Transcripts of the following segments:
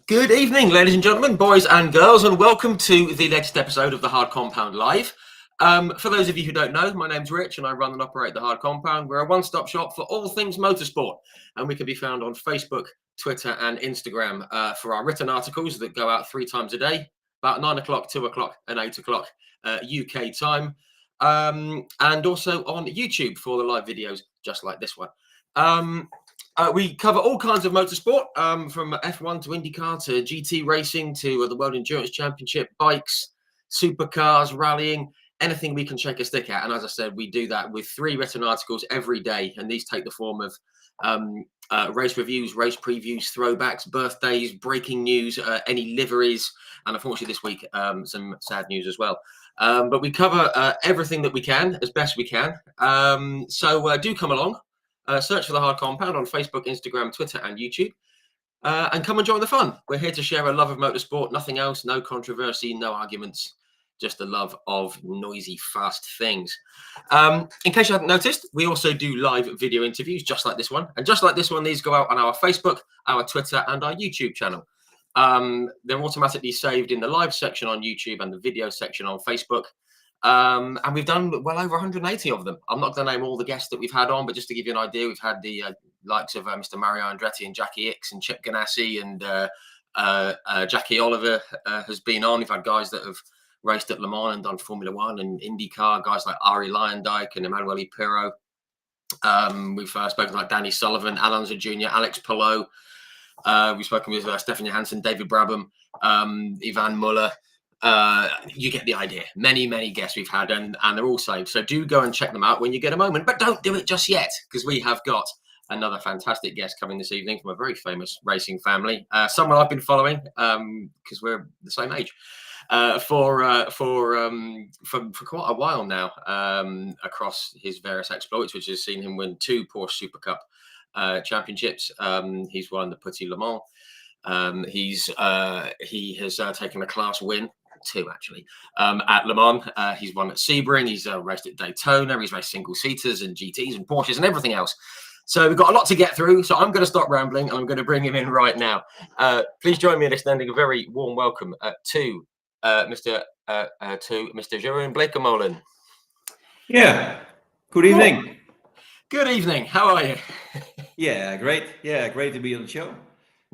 Good evening, ladies and gentlemen, boys and girls, and welcome to the latest episode of the Hard Compound Live. For those of you who don't know, my name's Rich and I run and operate the Hard Compound. We're a one-stop shop for all things motorsport, and we can be found on Facebook, Twitter and Instagram for our written articles that go out 3 times a day, about 9 o'clock, 2 o'clock and 8 o'clock UK time, and also on YouTube for the live videos just like this one. We cover all kinds of motorsport, from F1 to IndyCar to GT racing to the World Endurance Championship, bikes, supercars, rallying, anything we can shake a stick at. And as I said, we do that with 3 written articles every day. And these take the form of race reviews, race previews, throwbacks, birthdays, breaking news, any liveries, and unfortunately this week, some sad news as well. But we cover everything that we can as best we can. So do come along. Search for the Hard Compound on Facebook, Instagram, Twitter, and YouTube, and come and join the fun. We're here to share a love of motorsport, nothing else, no controversy, no arguments, just a love of noisy, fast things. In case you hadn't noticed, we also do live video interviews just like this one. And just like this one, these go out on our Facebook, our Twitter, and our YouTube channel. They're automatically saved in the live section on YouTube and the video section on Facebook. And we've done well over 180 of them. I'm not going to name all the guests that we've had on, but just to give you an idea, we've had the likes of Mr. Mario Andretti and Jackie Ickx and Chip Ganassi, and Jackie Oliver has been on. We've had guys that have raced at Le Mans and done Formula One and IndyCar, guys like Ari Lyondike and Emanuele Pirro. We've spoken like Danny Sullivan, Alonso Jr., Alex Palou. We've spoken with Stefan Johansson, David Brabham, Ivan Muller. You get the idea. Many guests we've had, and they're all saved. So do go and check them out when you get a moment, but don't do it just yet, because we have got another fantastic guest coming this evening from a very famous racing family. Someone I've been following because we're the same age for quite a while now, across his various exploits, which has seen him win 2 Porsche Super Cup championships. He's won the Petit Le Mans. He has taken a class win. 2 actually at Le Mans. He's won at Sebring. He's raced at Daytona. He's raced single seaters and GTs and Porsches and everything else. So we've got a lot to get through. So I'm going to stop rambling and I'm going to bring him in right now. Please join me in extending a very warm welcome to Mr. Jeroen Bleekemolen. Yeah. Good evening. Good evening. How are you? Yeah, great. Yeah, great to be on the show.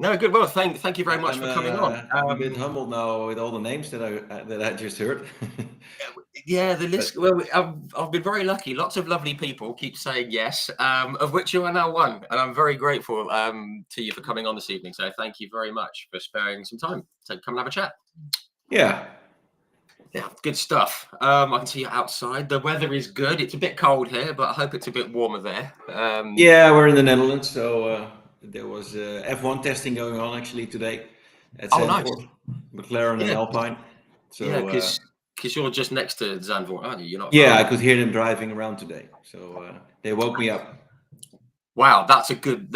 No, good. Well, thank you very much for coming on. I'm a bit humbled now with all the names that I just heard. Yeah, the list. Well, I've been very lucky. Lots of lovely people keep saying yes, of which you are now one, and I'm very grateful to you for coming on this evening. So thank you very much for sparing some time to come and have a chat. Yeah, good stuff. I can see you outside. The weather is good. It's a bit cold here, but I hope it's a bit warmer there. Yeah, we're in the Netherlands, so. There was F1 testing going on actually today at Zandvoort, nice. McLaren and Alpine. So, yeah, because you're just next to Zandvoort, aren't you? You're not. Yeah, I could hear them driving around today, so they woke me up. Wow, that's a good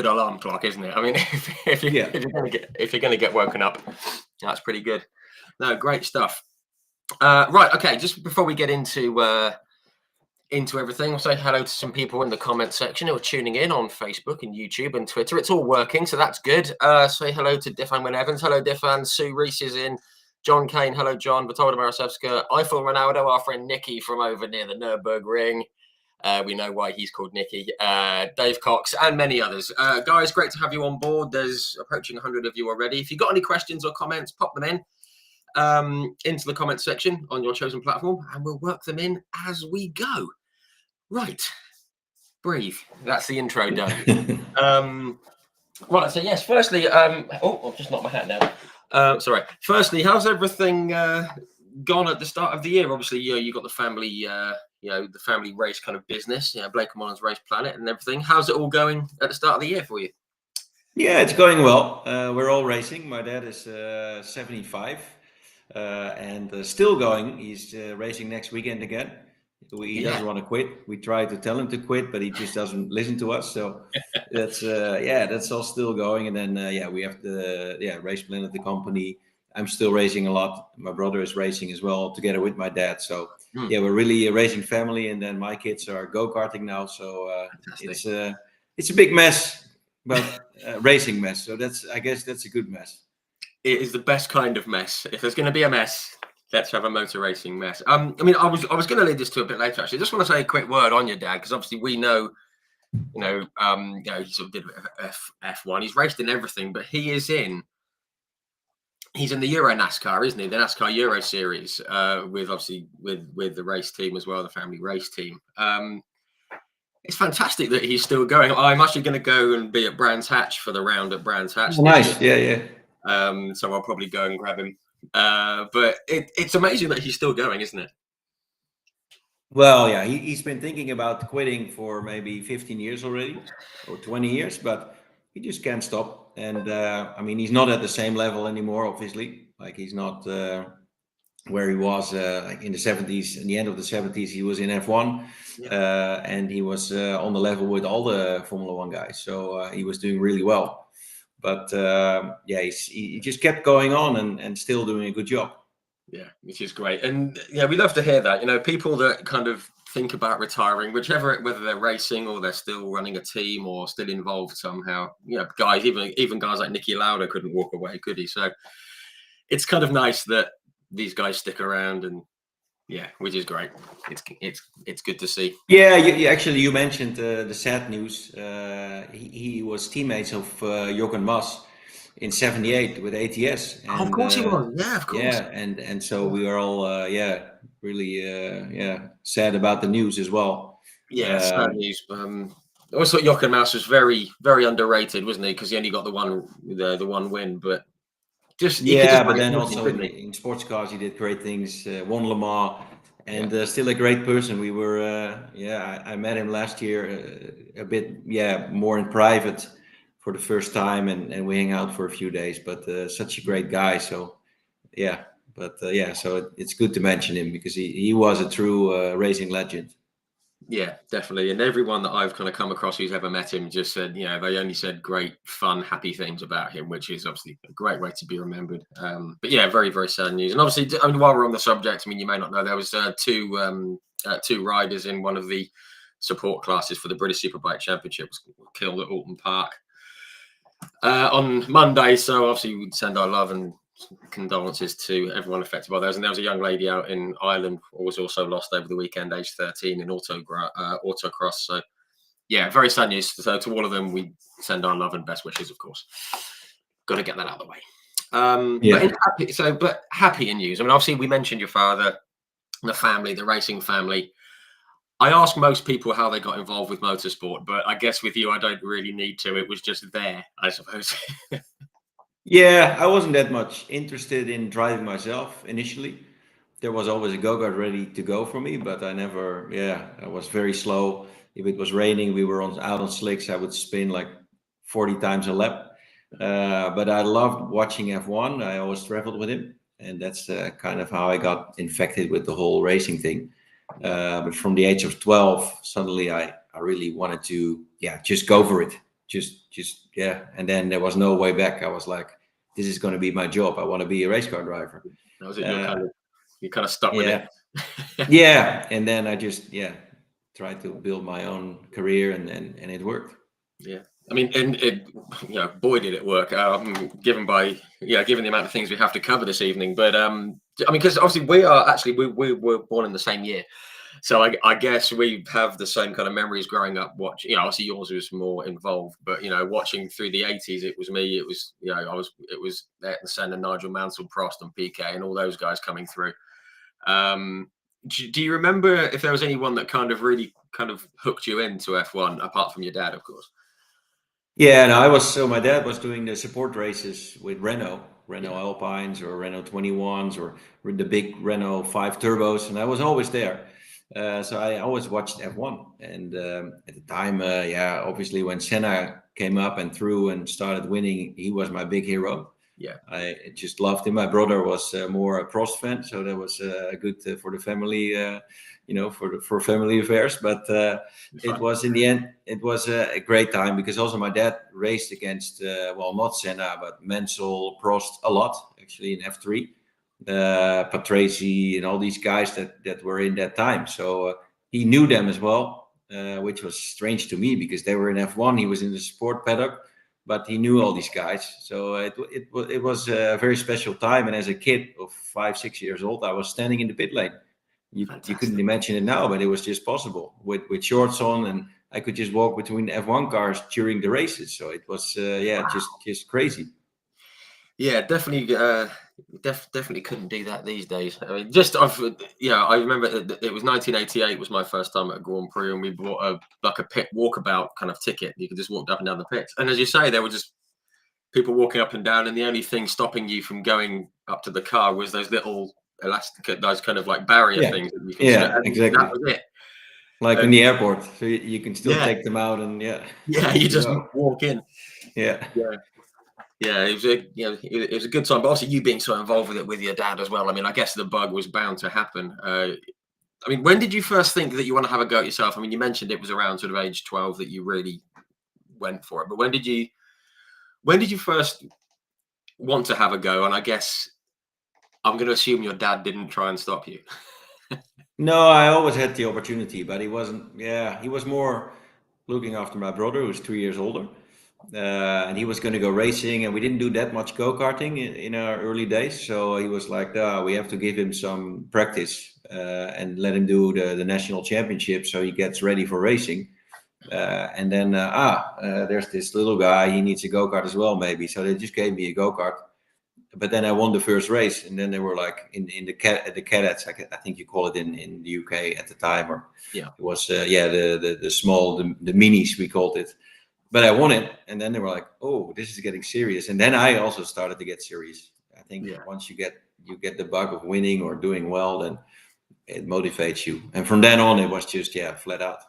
alarm clock, isn't it? I mean, if you're going to get woken up, that's pretty good. No, great stuff. Right, okay. Just before we get into everything, I'll say hello to some people in the comment section who are tuning in on Facebook and YouTube and Twitter. It's all working, so that's good. Say hello to Diffan Wynne Evans. Hello, Diffan. Sue Reese is in. John Kane. Hello, John. Vitolda Marasevska. Eiffel Ronaldo, our friend Nicky from over near the Nürburgring. We know why he's called Nicky. Dave Cox and many others. Guys, great to have you on board. There's approaching 100 of you already. If you've got any questions or comments, pop them in into the comment section on your chosen platform, and we'll work them in as we go. Right, breathe. That's the intro done. Right, so yes, firstly, I've just knocked my hat down. Sorry. Firstly, how's everything gone at the start of the year? Obviously, you got the family, the family race kind of business, Bleekemolen's Race Planet and everything. How's it all going at the start of the year for you? Yeah, it's going well. We're all racing. My dad is 75 and still going. He's racing next weekend again. He doesn't want to quit. We try to tell him to quit, but he just doesn't listen to us. So that's all still going. And then we have the Race Planet, the company. I'm still racing a lot. My brother is racing as well, together with my dad. So we're really a racing family. And then my kids are go-karting now. So it's a big mess. but racing mess. So I guess that's a good mess. It is the best kind of mess. If there's going to be a mess, let's have a motor racing mess. I mean, I was going to lead this to a bit later. Actually, I just want to say a quick word on your dad, because obviously we know, you know, he sort of did F1. He's raced in everything, but he's in the Euro NASCAR, isn't he? The NASCAR Euro Series, with obviously with the race team as well, the family race team. It's fantastic that he's still going. I'm actually going to go and be at Brands Hatch for the round at Brands Hatch. Oh, nice, yeah. So I'll probably go and grab him. But it's amazing that he's still going, isn't it? Well, yeah, he's been thinking about quitting for maybe 15 years already, or 20 years, but he just can't stop. And I mean, he's not at the same level anymore, obviously. Like, he's not where he was like in the 70s. In the end of the 70s, he was in F1, and he was on the level with all the Formula One guys. So he was doing really well. But yeah, he just kept going on and still doing a good job. Yeah, which is great. And yeah, we love to hear that. You know, people that kind of think about retiring, whether they're racing or they're still running a team or still involved somehow. You know, guys, even guys like Niki Lauda couldn't walk away, could he? So it's kind of nice that these guys stick around, and yeah, which is great. It's good to see. Yeah, actually, you mentioned the sad news. He was teammates of Jochen Mas in '78 with ATS. And, of course he was. Yeah, of course. Yeah, and so we are all really sad about the news as well. Yeah, sad news. I always thought Jochen Maus was very, very underrated, wasn't he? Because he only got the one win, but just but then also in sports cars he did great things. Won Le Mans, and still a great person. We were I met him last year a bit more in private for the first time, and we hang out for a few days. But such a great guy. So so it's good to mention him because he was a true racing legend. Yeah, definitely. And everyone that I've kind of come across who's ever met him just said, they only said great, fun, happy things about him, which is obviously a great way to be remembered. But yeah, very, very sad news. And obviously, I mean, while we're on the subject, I mean, you may not know, there was two riders in one of the support classes for the British Superbike Championship was killed at Alton Park on Monday. So obviously, we'd send our love and condolences to everyone affected by those. And there was a young lady out in Ireland who was also lost over the weekend, age 13, in autocross. So yeah, very sad news. So to all of them, we send our love and best wishes, of course. Got to get that out of the way. But happy news. I mean, obviously we mentioned your father, the family, the racing family. I ask most people how they got involved with motorsport, but I guess with you, I don't really need to. It was just there, I suppose. Yeah, I wasn't that much interested in driving myself initially. There was always a go-kart ready to go for me, but I never, I was very slow. If it was raining, we were out on slicks, I would spin like 40 times a lap. But I loved watching F1. I always traveled with him, and that's kind of how I got infected with the whole racing thing. But from the age of 12, suddenly I really wanted to, just go for it. And then there was no way back. I was like, this is going to be my job. I want to be a race car driver. That was it. You kind of stuck with it. Yeah, and then I just tried to build my own career, and it worked. Yeah, I mean, and it, boy, did it work. Given the amount of things we have to cover this evening, but I mean, because obviously we were born in the same year. So I guess we have the same kind of memories growing up watching. Obviously yours was more involved, but watching through the 80s, it was me. It was it was Ayrton Senna, Nigel Mansell, Prost, and PK, and all those guys coming through. Do you remember if there was anyone that kind of really kind of hooked you into F1 apart from your dad, of course? Yeah, no, my dad was doing the support races with Renault Alpines or Renault 21s or with the big Renault 5 turbos, and I was always there. So I always watched F1, and at the time, obviously when Senna came up and through and started winning, he was my big hero. Yeah, I just loved him. My brother was more a Prost fan, so that was good for the family, for family affairs. But it was in the end, it was a great time because also my dad raced against, not Senna, but Mansell, Prost a lot actually in F3. Patrese and all these guys that were in that time. So he knew them as well, which was strange to me because they were in F1. He was in the sport paddock. but he knew all these guys. So it was a very special time. And as a kid of 5, 6 years old, I was standing in the pit lane. You couldn't Fantastic. imagine it now, but it was just possible with shorts on, and I could just walk between F1 cars during the races. So it was just crazy. Yeah, definitely. Definitely couldn't do that these days. I mean, just I've I remember it was 1988 was my first time at a Grand Prix, and we bought a pit walkabout kind of ticket. You could just walk up and down the pits, and as you say, there were just people walking up and down, and the only thing stopping you from going up to the car was those little elastic, those kind of like barrier Yeah, things that you can yeah, and that exactly. was it. Like in And the airport, so you can still yeah, take them out, and yeah, off you you just go. walk in. Yeah. Yeah. Yeah, it was it was a good time. But also, you being so involved with it with your dad as well. I mean, I guess the bug was bound to happen. I mean, when did you first think that you want to have a go at yourself? I mean, you mentioned it was around sort of age 12 that you really went for it. But when did you first want to have a go? And I guess I'm going to assume your dad didn't try and stop you. No, I always had the opportunity, but he wasn't. Yeah, he was more looking after my brother, who's 3 years older, and he was going to go racing, and we didn't do that much go-karting in our early days. So he was like, we have to give him some practice and let him do the national championship, so he gets ready for racing. And then there's this little guy, he needs a go-kart as well, maybe. So they just gave me a go-kart. But then I won the first race, and then they were like in the cadets, I think you call it in the UK at the time, or Yeah, it was the small the minis we called it. But I won it, and then they were like, oh, this is getting serious. And then I also started to get serious. I think yeah. once you get the bug of winning or doing well, then it motivates you. And from then on, it was just flat out.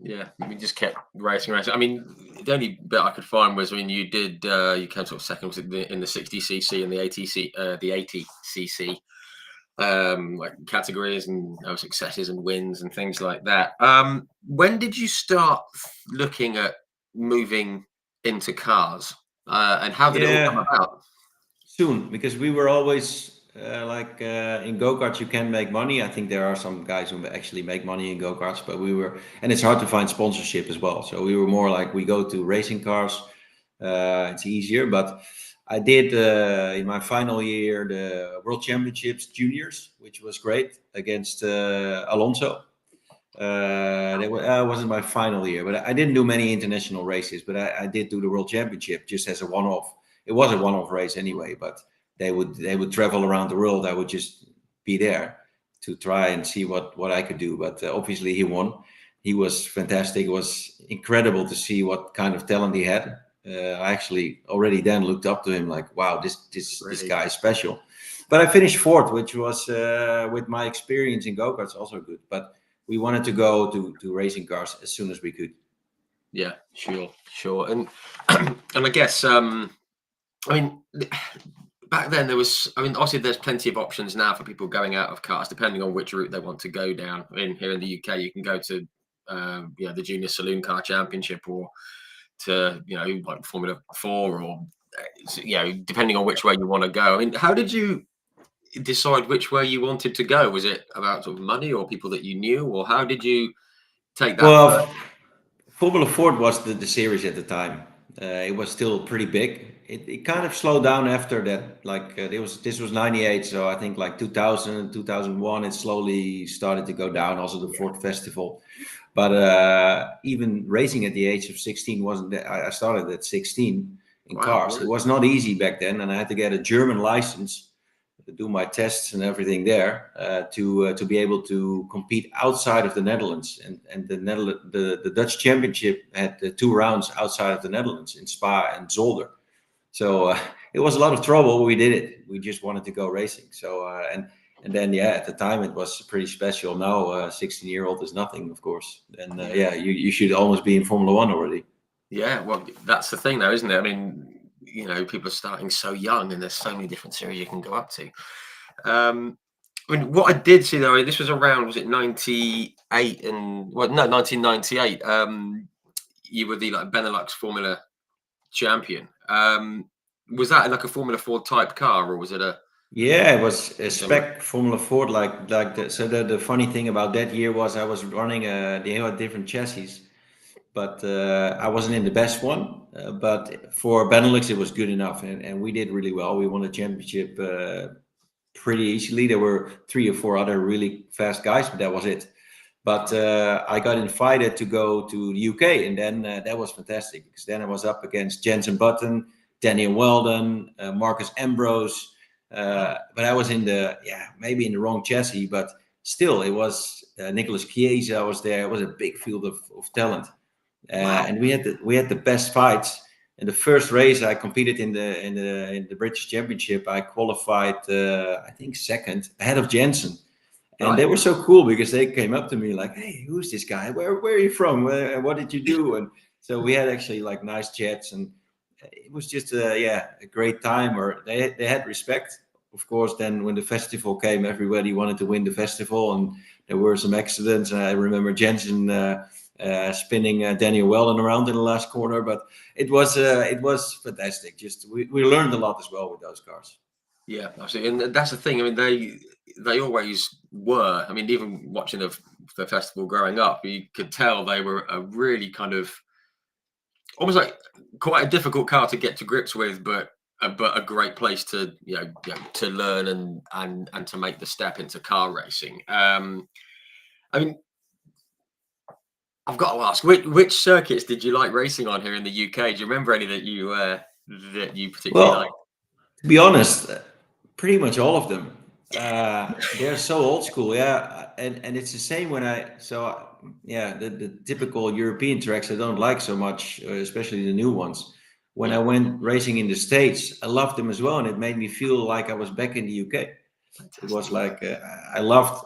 Yeah, we just kept racing, racing. I mean, the only bit I could find was when you did you came sort of second was in the 60cc and the 80cc like categories and successes and wins and things like that. When did you start looking at moving into cars, and how did it all come Yeah, about? soon, because we were always in go-karts you can make money. I think there are some guys who actually make money in go-karts, but and it's hard to find sponsorship as well. So we were more like, we go to racing cars, it's easier. But I did in my final year the World Championships juniors, which was great, against Alonso. It wasn't my final year, but I didn't do many international races. But I did do the World Championship just as a one-off. It was a one-off race anyway, but they would travel around the world. I would just be there to try and see what I could do. But obviously he won. He was fantastic. It was incredible to see what kind of talent he had. I actually already then looked up to him like, wow, this Really? guy is special. But I finished fourth, which was with my experience in go-karts also good. But we wanted to go to racing cars as soon as we could. Yeah, sure, sure. And and I guess I mean, back then there was. I mean, obviously there's plenty of options now for people going out of cars, depending on which route they want to go down. I mean, here in the UK, you can go to the Junior Saloon Car Championship, or to like Formula Four, or depending on which way you want to go. I mean, how did you decide which way you wanted to go? Was it about sort of money or people that you knew, or how did you take that first? Well, Formula Ford was the series at the time. It was still pretty big. It kind of slowed down after that. Like this was 98, so I think like 2000, 2001, it slowly started to go down. Also the Ford Festival. But even racing at the age of 16 wasn't that. I started at 16 in Wow, cars. It really? was not easy back then, and I had to get a German license to do my tests and everything there to be able to compete outside of the Netherlands. And the Dutch Championship had 2 rounds outside of the Netherlands in Spa and Zolder. So it was a lot of trouble. We did it. We just wanted to go racing. So and then at the time it was pretty special. Now 16-year-old is nothing, of course. And Yeah. you should almost be in Formula One already. Yeah, well, that's the thing, though, isn't it? I mean, people are starting so young, and there's so many different series you can go up to. I mean, what I did see though, this was around, was it 98 and well, no, 1998. You were the like Benelux Formula champion. Was that like a Formula Ford type car, or was it a Yeah, it was a similar? spec Formula Ford, so the funny thing about that year was I was running they had different chassis, but I wasn't in the best one. But for Benelux, it was good enough, and we did really well. We won the championship pretty easily. There were 3 or 4 other really fast guys, but that was it. But I got invited to go to the UK, and then that was fantastic because then I was up against Jensen Button, Daniel Weldon, Marcus Ambrose. But I was in maybe in the wrong chassis, but still, it was Nicholas Chiesa was there. It was a big field of talent, and we had the best fights. In the first race, I competed in the British Championship. I qualified, I think, second ahead of Jensen. And they were so cool because they came up to me like, "Hey, who's this guy? Where are you from? What did you do?" And so we had actually like nice chats, and it was just a great time. Or they had respect, of course. Then when the festival came, everybody wanted to win the festival, and there were some accidents. I remember Jensen spinning Daniel Weldon around in the last corner, but it was fantastic. Just we learned a lot as well with those cars. Yeah, absolutely, and that's the thing. I mean, they always were. I mean, even watching the festival growing up, you could tell they were a really kind of almost like quite a difficult car to get to grips with, but a great place to to learn and to make the step into car racing. I mean, I've got to ask, which circuits did you like racing on here in the UK? Do you remember any that you particularly liked? Well, to be honest, pretty much all of them. They're so old school, yeah, and it's the same when the typical European tracks I don't like so much, especially the new ones. When I went racing in the States, I loved them as well, and it made me feel like I was back in the UK. Fantastic. It was like I loved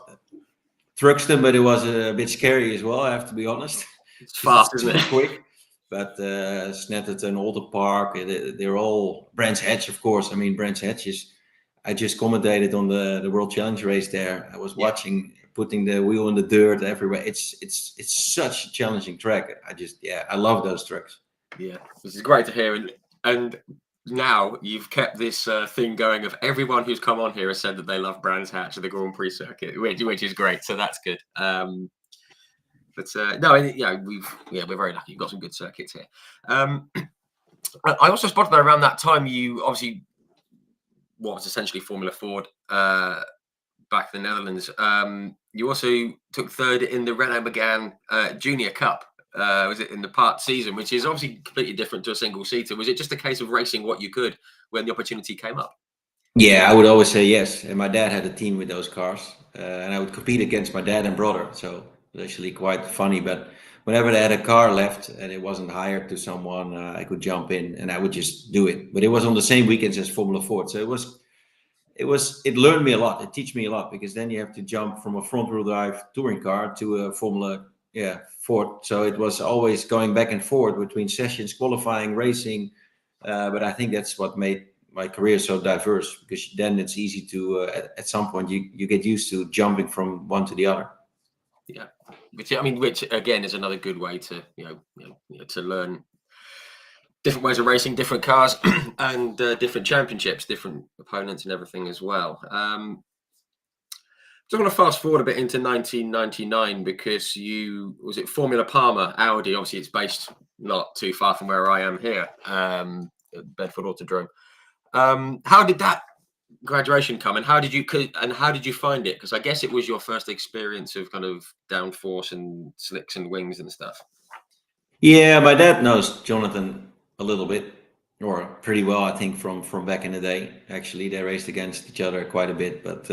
Truxton, but it was a bit scary as well. I have to be honest. It's Because fast, it's isn't super it? quick. But Snetterton, Alder Park, they're all Brands Hatch, of course. I mean, Brands Hatch is. I just commentated on the World Challenge race there. I was watching, putting the wheel in the dirt everywhere. It's such a challenging track. I love those tracks. Yeah, this is great to hear, and now you've kept this thing going of everyone who's come on here has said that they love Brands Hatch at the Grand Prix circuit, which is great. So that's good. But no, we're very lucky. You've got some good circuits here. I also spotted that around that time you obviously what was essentially Formula Ford back in the Netherlands. You also took third in the Renault Megane Junior Cup. Was it in the part season, which is obviously completely different to a single seater? Was it just a case of racing what you could when the opportunity came up? Yeah, I would always say yes. And my dad had a team with those cars, and I would compete against my dad and brother. So it was actually quite funny. But whenever they had a car left and it wasn't hired to someone, I could jump in and I would just do it. But it was on the same weekends as Formula Ford, so it learned me a lot. It teach me a lot because then you have to jump from a front wheel drive touring car to a Formula Ford. So it was always going back and forth between sessions, qualifying, racing. But I think that's what made my career so diverse because then it's easy to at some point you get used to jumping from one to the other. Yeah, which again is another good way to to learn different ways of racing, different cars, and different championships, different opponents, and everything as well. So I'm going to fast forward a bit into 1999 because was it Formula Parma Audi? Obviously, it's based not too far from where I am here, at Bedford Autodrome. How did that graduation come, and how did you find it? Because I guess it was your first experience of kind of downforce and slicks and wings and stuff. Yeah, my dad knows Jonathan a little bit, or pretty well, I think, from back in the day. Actually, they raced against each other quite a bit. But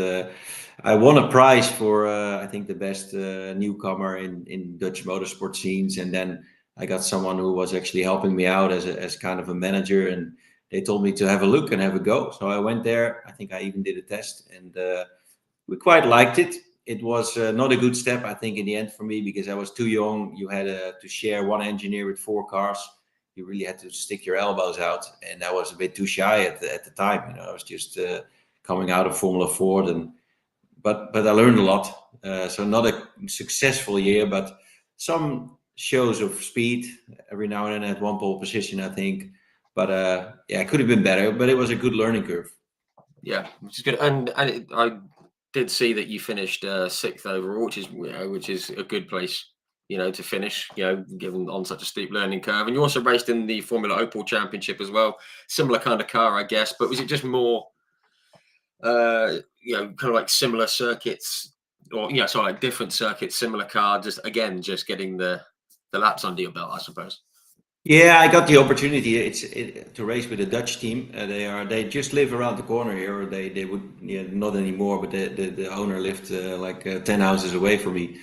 I won a prize for I think the best newcomer in Dutch motorsport scenes, and then I got someone who was actually helping me out as kind of a manager, and they told me to have a look and have a go. So I went there. I think I even did a test, and we quite liked it. It was not a good step, I think, in the end for me because I was too young. You had to share one engineer with 4 cars. You really had to stick your elbows out, and I was a bit too shy at the time. I was just coming out of Formula Ford, but I learned a lot. So not a successful year, but some shows of speed every now and then. At one pole position, I think. But it could have been better. But it was a good learning curve. Yeah, which is good. I did see that you finished 6th overall, which is a good place, to finish, given on such a steep learning curve. And you also raced in the Formula Opel Championship as well. Similar kind of car, I guess. But was it just more, kind of like similar circuits, or like different circuits, similar car, just getting the laps under your belt, I suppose. Yeah, I got the opportunity. To race with a Dutch team. They just live around the corner here. Or they would, not anymore, but the owner lived 10 houses away from me,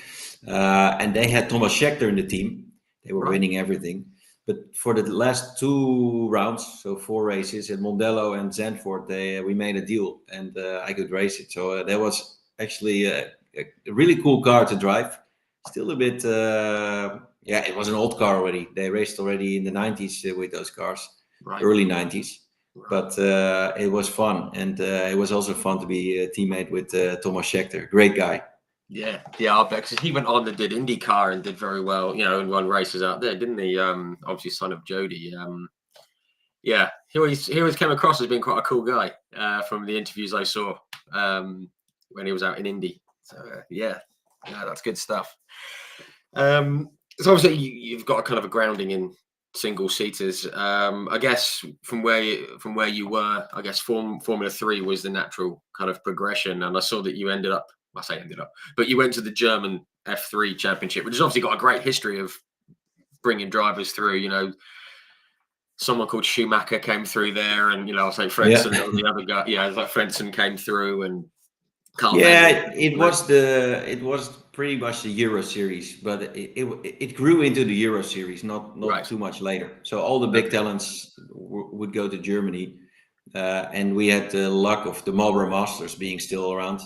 and they had Thomas Scheckter in the team. They were winning everything. But for the last 2 rounds, so 4 races at Mondello and Zandvoort, we made a deal, and I could race it. So that was actually a really cool car to drive. Still a bit. It was an old car already. They raced already in the 90s with those cars, early 90s. But it was fun, and it was also fun to be a teammate with Thomas Scheckter. Great guy. Yeah, I bet, because he went on and did IndyCar and did very well, and won races out there, didn't he? Obviously, son of Jody. He always came across as being quite a cool guy from the interviews I saw when he was out in Indy. So that's good stuff. So obviously you've got a kind of a grounding in single seaters. I guess from where you were, I guess Formula 3 was the natural kind of progression, and I saw that you ended up, but you went to the German F3 Championship, which has obviously got a great history of bringing drivers through. Someone called Schumacher came through there, and I'll say Frentzen, the other guy. Yeah, it was like Frentzen came through, and Carl. Yeah, it was pretty much the Euro Series, but it grew into the Euro Series not too much later. So all the big talents would go to Germany, and we had the luck of the Marlboro Masters being still around.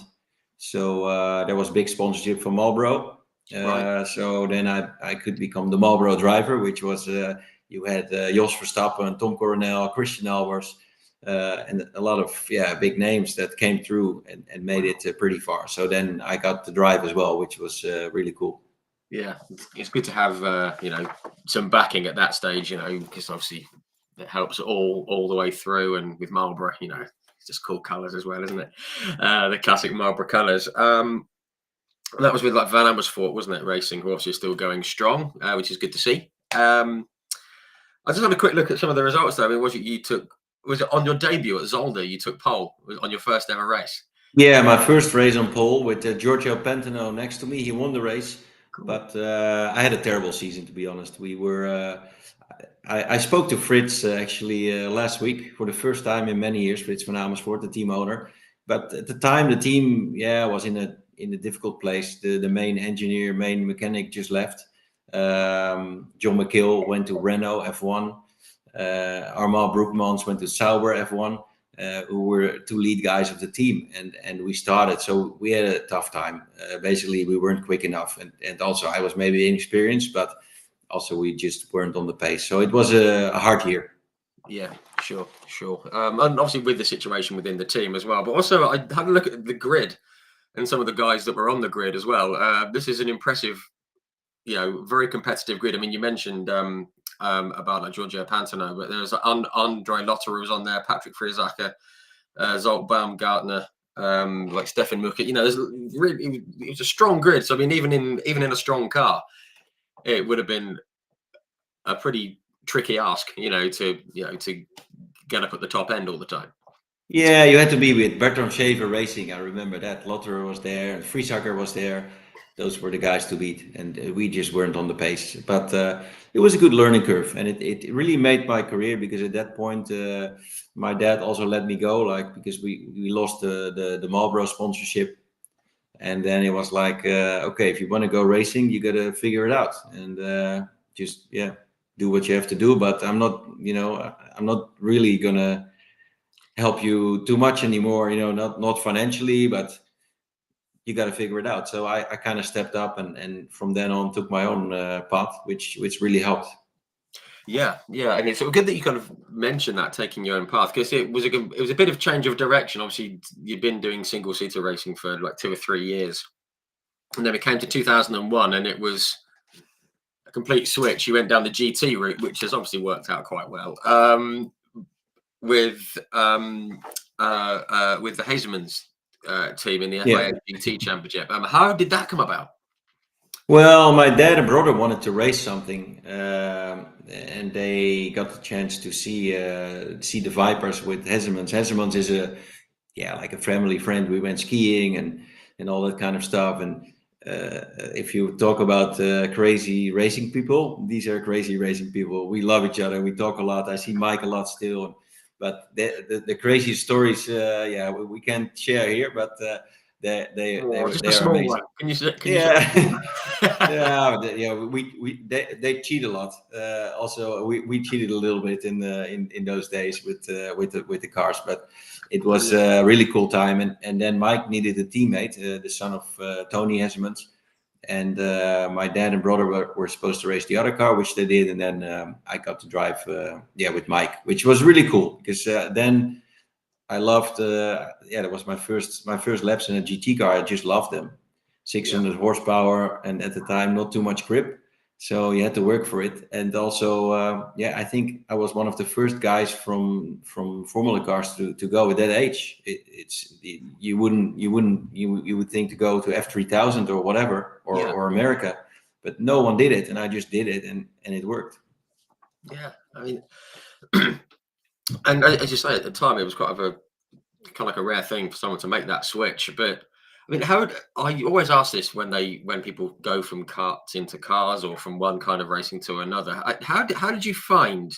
So there was big sponsorship for Marlboro. So then I could become the Marlboro driver, which was you had Jos Verstappen, Tom Coronel, Christian Albers. And a lot of big names that came through and made it pretty far. So then I got to drive as well, which was really cool. Yeah, it's good to have some backing at that stage, because obviously it helps all the way through. And with Marlboro, it's just cool colours as well, isn't it? The classic Marlboro colours. That was with Van Amersfoort, wasn't it? Racing, who obviously is still going strong, which is good to see. I just had a quick look at some of the results though. I mean, was it on your debut at Zolder you took pole on your first ever race? Yeah, my first race on pole with Giorgio Pantano next to me. He won the race, but I had a terrible season, to be honest. We were. I spoke to Fritz actually last week for the first time in many years. Fritz van Amersfoort, the team owner. But at the time, the team was in a difficult place. The main engineer, main mechanic just left. John McKill went to Renault F1. Armand Broekmans went to Sauber F1, who were 2 lead guys of the team, and we started. So we had a tough time. Basically, we weren't quick enough, and also I was maybe inexperienced, but also we just weren't on the pace. So it was a hard year. Yeah, sure. And obviously with the situation within the team as well, but also I had a look at the grid and some of the guys that were on the grid as well. This is an impressive, very competitive grid. I mean, you mentioned about like Giorgio Pantano, but there's Andre Lotterer was on there, Patrick Friesacher, Zolt Baumgartner, like Stefan Mucker. There's really, it was a strong grid. So I mean, even in a strong car, it would have been a pretty tricky ask, to get up at the top end all the time. Yeah, you had to be with Bertram Shaver Racing. I remember that. Lotterer was there, and Friesacher was there. Those were the guys to beat, and we just weren't on the pace. But it was a good learning curve, and it really made my career, because at that point, my dad also let me go, because we lost the Marlboro sponsorship, and then it was like, okay, if you want to go racing, you got to figure it out, and just do what you have to do. But I'm not really gonna help you too much anymore, not financially, but you got to figure it out. So I kind of stepped up, and from then on took my own path, which really helped. Yeah, and it's good that you kind of mentioned that, taking your own path, because it was a bit of change of direction. Obviously, you've been doing single seater racing for like 2 or 3 years, and then it came to 2001, and it was a complete switch. You went down the GT route, which has obviously worked out quite well. With the Hazemans team in the FIA GT Championship. How did that come about? Well, my dad and brother wanted to race something, and they got the chance to see the Vipers with Hesselmans. Hesselmans is like a family friend. We went skiing and all that kind of stuff. And if you talk about crazy racing people, these are crazy racing people. We love each other. We talk a lot. I see Mike a lot still, but the crazy stories, we can't share here. But Oh, just a they are small one. amazing. Can you Yeah. say? They cheat a lot. Also, we cheated a little bit in those days with the cars, but it was a really cool time. And then Mike needed a teammate, the son of Tony Hesselmans, and my dad and brother were supposed to race the other car, which they did, and then I got to drive with Mike, which was really cool because then I loved. That was my first laps in a GT car. I just loved them. 600 horsepower, and at the time not too much grip, so you had to work for it. And also, I think I was one of the first guys from Formula cars to go at that age. You would think to go to F3000 or whatever or America, but no one did it, and I just did it, and it worked. Yeah, I mean, and as you say, at the time it was kind of like a rare thing for someone to make that switch. But I mean, I always ask this when people go from karts into cars or from one kind of racing to another. How did you find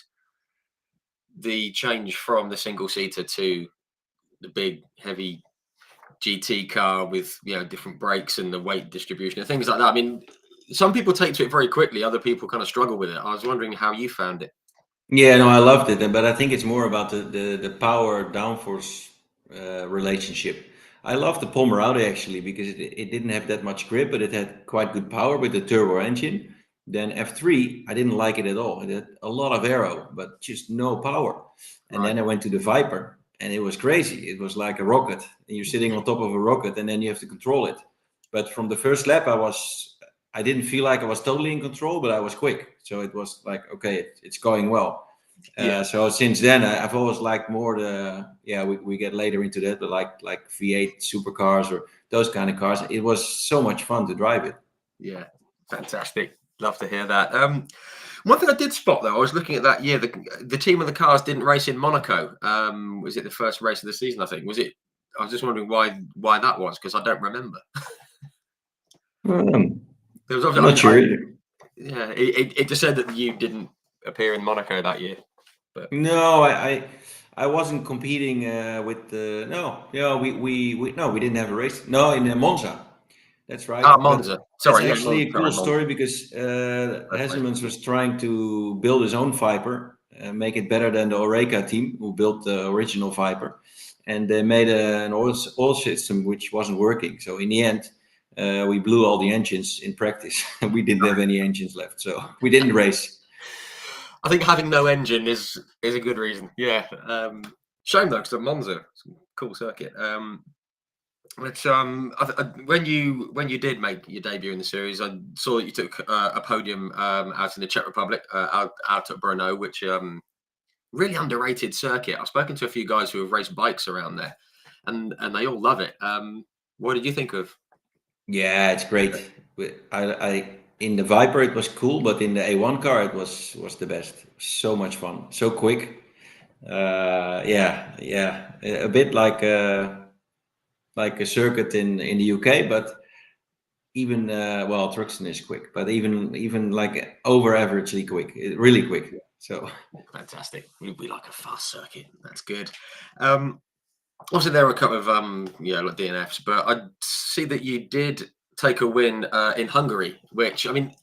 the change from the single seater to the big heavy GT car with different brakes and the weight distribution and things like that? I mean, some people take to it very quickly, other people kind of struggle with it. I was wondering how you found it. Yeah, no, I loved it, but I think it's more about the power downforce relationship. I love the Palmer Audi actually because it didn't have that much grip, but it had quite good power with the turbo engine. Then F3, I didn't like it at all. It had a lot of aero, but just no power. And Right. then I went to the Viper, and it was crazy. It was like a rocket, and you're sitting on top of a rocket, and then you have to control it. But from the first lap, I didn't feel like I was totally in control, but I was quick. So it was like, okay, it's going well. So since then, I've always liked more we get later into that, but like V8 supercars or those kind of cars. It was so much fun to drive it. Yeah, fantastic. Love to hear that. One thing I did spot though, I was looking at that year. The team of the cars didn't race in Monaco. Was it the first race of the season? I think was it. I was just wondering why that was because I don't remember. There was I'm not sure either. yeah, it just said that you didn't appear in Monaco that year. But No, I wasn't competing with the no. Yeah, we didn't have a race. No, in Monza. That's right. But Monza. that's Sorry, yeah, actually a cool Monza. story because First race. Hesselmans was trying to build his own Viper, make it better than the Oreca team who built the original Viper, and they made an oil system which wasn't working. So in the end, we blew all the engines in practice. We didn't have any engines left, so we didn't race. I think having no engine is a good reason. Yeah. Shame though, because Monza, it's a cool circuit. But when you did make your debut in the series, I saw that you took a podium out in the Czech Republic, out at Brno, which really underrated circuit. I've spoken to a few guys who have raced bikes around there, and they all love it. What did you think of? Yeah, it's great. I in the Viper it was cool, but in the A1 car it was the best. So much fun, so quick. A bit like a circuit in the UK, but even Truxton is quick, but even like over averagely quick, really quick. So Fantastic. We like a fast circuit. That's good. Obviously, there were a couple of like DNFs, but I see that you did take a win in Hungary, which I mean,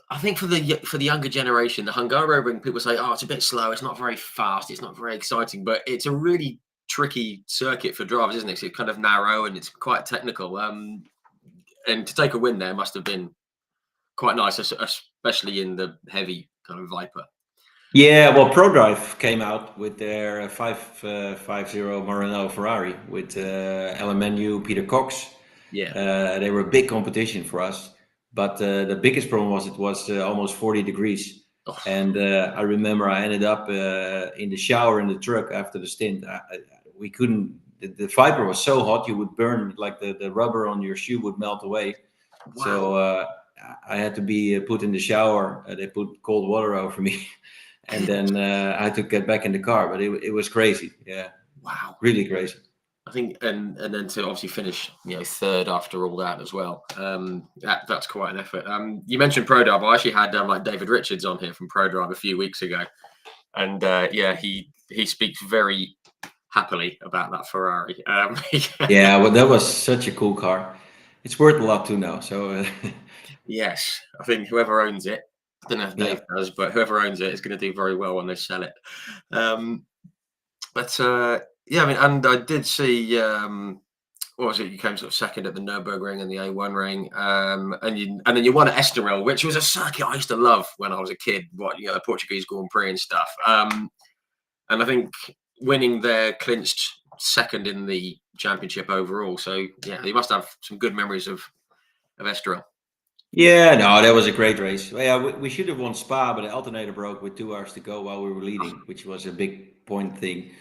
I think for the younger generation, the Hungaroring people say, "Oh, it's a bit slow. It's not very fast. It's not very exciting." But it's a really tricky circuit for drivers, isn't it? It's kind of narrow and it's quite technical. And to take a win there must have been quite nice, especially in the heavy kind of Viper. yeah, well, ProDrive came out with their 550 Maranello Ferrari with Alan Menu, Peter Cox. Yeah, they were a big competition for us, but the biggest problem was it was almost 40 degrees. oh, And I remember I ended up in the shower in the truck after the stint. We couldn't. The Viper was so hot you would burn, like the rubber on your shoe would melt away. So I had to be put in the shower. They put cold water over me, and then I had to get back in the car. But it was crazy. Yeah, Wow. really crazy. I think, and then to obviously finish, third after all that as well. That's quite an effort. You mentioned ProDrive. I actually had like David Richards on here from ProDrive a few weeks ago, and he speaks very happily about that Ferrari. Yeah, well, that was such a cool car. It's worth a lot too now. So Yes, I think whoever owns it, I don't know if Dave yeah. does, but whoever owns it is going to do very well when they sell it. But yeah, I mean, and I did see. What was it? You came sort of second at the Nürburgring and the A1 ring, and then you won at Estoril, which was a circuit I used to love when I was a kid. The Portuguese Grand Prix and stuff. And I think winning there clinched second in the championship overall. So yeah, you must have some good memories of Estoril. Yeah, no, that was a great race. Well, yeah, we should have won Spa, but the alternator broke with 2 hours to go while we were leading, which was a big point thing.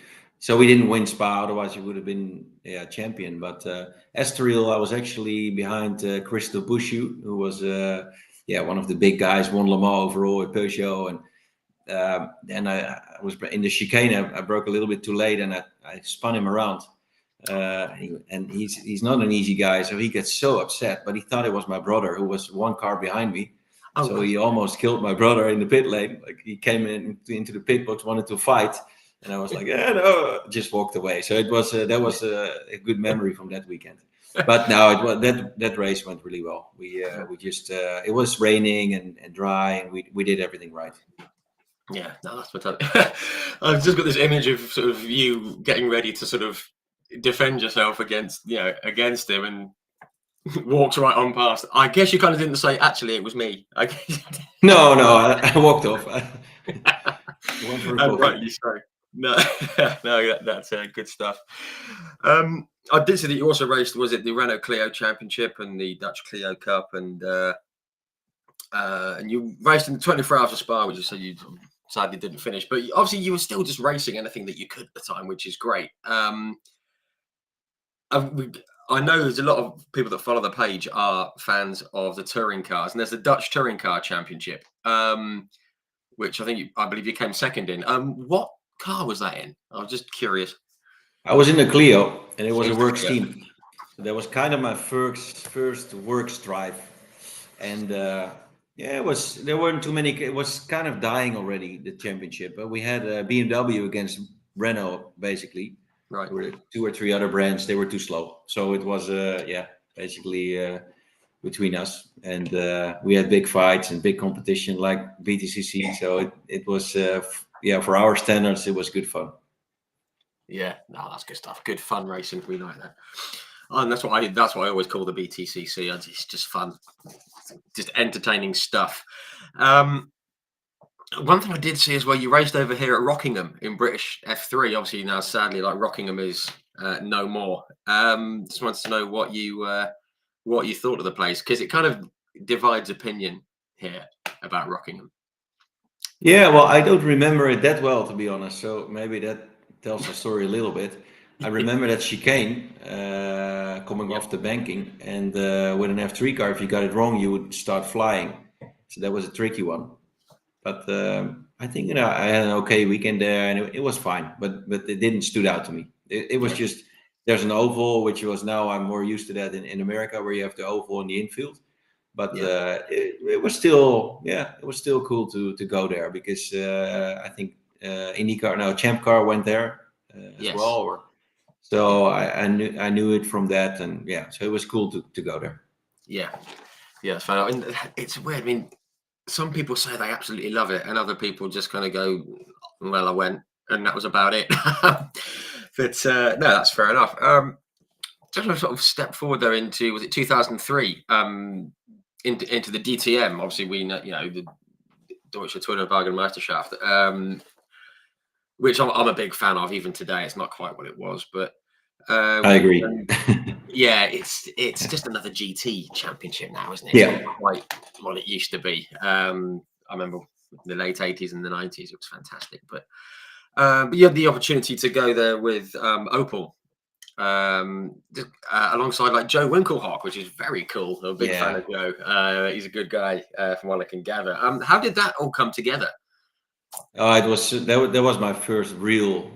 So we didn't win Spa, otherwise we would have been champion. But Estoril, I was actually behind Christo Bushu, who was one of the big guys, won Le Mans overall at Peugeot, and then I was in the chicane. I broke a little bit too late, and I spun him around. And he's not an easy guy, so he gets so upset. But he thought it was my brother, who was 1 car behind me. Oh, So right. he almost killed my brother in the pit lane. Like, he came into the pit box, wanted to fight, and I was like, "Yeah, no," just walked away. So it was that was a good memory from that weekend. But no, it was that race went really well. We just it was raining and dry, and we did everything right. Yeah, no, that's fantastic. I've just got this image of sort of you getting ready to sort of defend yourself against him, and walks right on past. I guess you kind of didn't say, actually, it was me. I guess. No, I walked off. I went for a And coffee. rightly so. No, no, that's good stuff. I did see that you also raced. Was it the Renault Clio Championship and the Dutch Clio Cup, and you raced in the 24 Hours of Spa, which you said you sadly didn't finish. But obviously, you were still just racing anything that you could at the time, which is great. I know there's a lot of people that follow the page are fans of the touring cars, and there's the Dutch Touring Car Championship, which I believe you came second in. What car was that in? I was just curious. I was in a Clio, and it was So a it's the works Clio. team. So that was kind of my first works drive, and it was there weren't too many. It was kind of dying already, the championship. But we had BMW against Renault, basically. Right. There were 2 or 3 other brands. They were too slow, so it was basically between us, and we had big fights and big competition like BTCC. So it was for our standards, it was good fun. Yeah, no, that's good stuff. Good fun racing. We like that. And that's what I always call the BTCC. It's just fun, just entertaining stuff. One thing I did see is where you raced over here at Rockingham in British F3. Obviously now, sadly, like Rockingham is no more. Just wanted to know what you thought of the place, because it kind of divides opinion here about Rockingham. Yeah, well, I don't remember it that well, to be honest. So maybe that tells the story a little bit. I remember that chicane coming Yep. off the banking, and with an F3 car, if you got it wrong, you would start flying. So that was a tricky one. But I think I had an okay weekend there, and it was fine. But it didn't stood out to me. It was just there's an oval, which was now I'm more used to that in America, where you have the oval in the infield. But it was still it was still cool to go there, because I think Champ Car went there as Yes. well. So I knew it from that, and so it was cool to go there. Yeah, it's fun. I mean, it's weird. I mean, some people say they absolutely love it, and other people just kind of go, "Well, I went, and that was about it." But no, that's fair enough. Just to sort of step forward though into, was it 2003? Into the DTM. Obviously, we know the Deutsche Tourenwagen-Meisterschaft, which I'm a big fan of. Even today, it's not quite what it was, but I agree. yeah, it's just another GT championship now, isn't it? Yeah. It's not quite what it used to be. I remember the late 80s and the 90s, it was fantastic. But you had the opportunity to go there with Opel alongside like Joe Winkelhock, which is very cool. I'm a big fan Yeah. of Joe. He's a good guy, from what I can gather. How did that all come together? It was that was my first real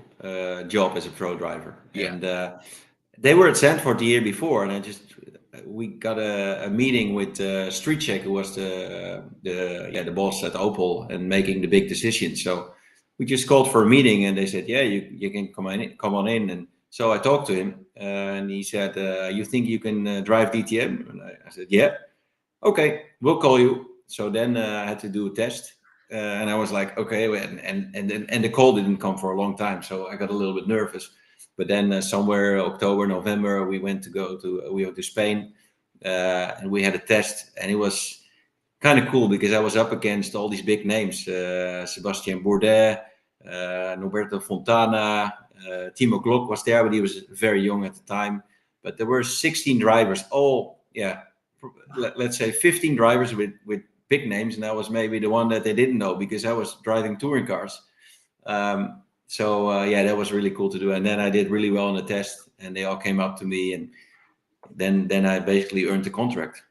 job as a pro driver, Yeah, and they were at Zandvoort the year before, and we got a meeting with Street Check, who was the boss at Opel and making the big decisions. So we just called for a meeting, and they said, yeah, you can come on in. And so I talked to him, and he said, you think you can drive DTM? And I said, yeah. Okay, we'll call you. So then I had to do a test, and I was like, okay, and the call didn't come for a long time, so I got a little bit nervous. But then somewhere October, November, we went to Spain, and we had a test, and it was kind of cool because I was up against all these big names: Sebastian Bourdais, Norberto Fontana, Timo Glock was there, but he was very young at the time. But there were 16 drivers, all let's say 15 drivers with big names, and I was maybe the one that they didn't know because I was driving touring cars. So that was really cool to do. And then I did really well on the test, and they all came up to me, and then I basically earned the contract.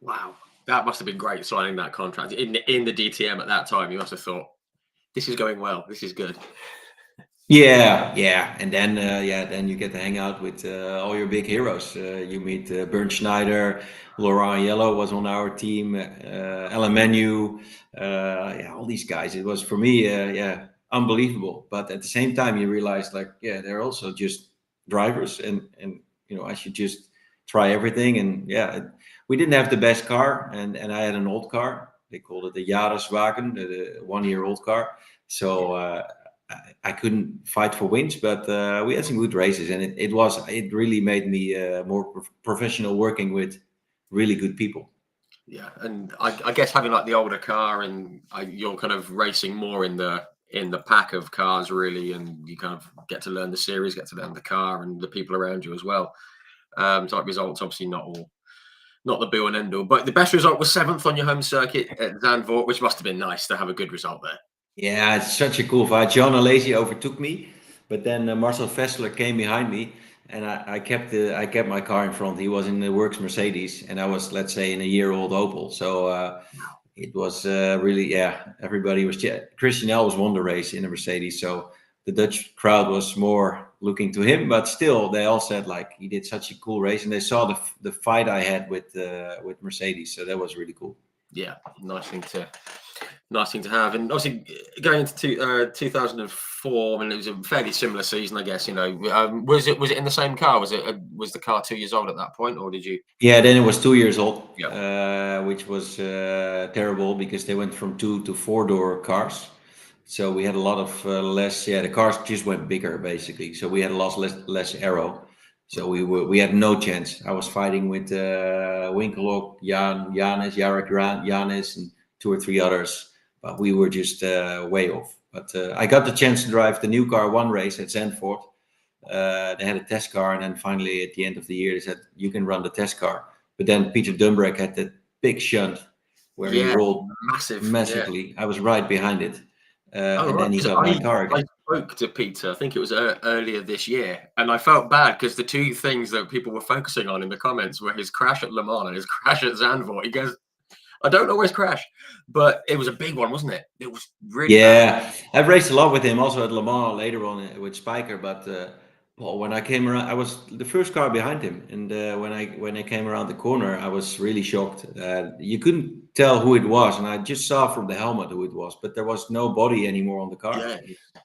wow, that must have been great signing that contract in the DTM at that time. You must have thought, this is going well. This is good. Yeah, and then you get to hang out with all your big heroes. You meet Bernd Schneider, Laurent Yellow was on our team, Alain Menu, all these guys. It was for me, unbelievable. But at the same time, you realize like, they're also just drivers, and I should just try everything. And we didn't have the best car, and I had an old car. They called it the Jahreswagen, the 1-year-old car. So. I couldn't fight for wins, but we had some good races, and it really made me more professional working with really good people. Yeah, and I guess having like the older car, and you're kind of racing more in the pack of cars, really, and you kind of get to learn the series, get to learn the car and the people around you as well. Type results, obviously not the be all and end all, but the best result was 7th on your home circuit at Zandvoort, which must have been nice to have a good result there. Yeah, it's such a cool fight. John Alesi overtook me, but then Marcel Vessler came behind me, and I kept my car in front. He was in the works Mercedes, and I was, let's say, in a year-old Opel. So it was really, everybody was. Christian L was won the race in a Mercedes, so the Dutch crowd was more looking to him. But still, they all said like he did such a cool race, and they saw the fight I had with Mercedes, so that was really cool. Yeah, nice thing to have. And obviously going into 2004, I mean, it was a fairly similar season, I guess. Was it in the same car? Was the car 2 years old at that point, or did you? Yeah, then it was 2 years old, Yeah. which was terrible because they went from 2 to 4-door cars. So we had a lot of less. Yeah, the cars just went bigger basically. So we had a lot less aero. So we had no chance. I was fighting with Winkelhock, Janis, and 2 or 3 others, but we were just way off. But I got the chance to drive the new car one race at Zandvoort. They had a test car, and then finally at the end of the year they said you can run the test car. But then Peter Dumbrek had that big shunt where he rolled massively. I was right behind it, and then he got my car again. I spoke to Peter, I think it was earlier this year, and I felt bad because the two things that people were focusing on in the comments were his crash at Le Mans and his crash at Zandvoort. He goes, I don't always crash, but it was a big one, wasn't it? It was really bad. I've raced a lot with him also at Le Mans later on with Spiker, but when I came around, I was the first car behind him, and when I came around the corner, I was really shocked. You couldn't tell who it was, and I just saw from the helmet who it was, but there was no body anymore on the car. Yeah.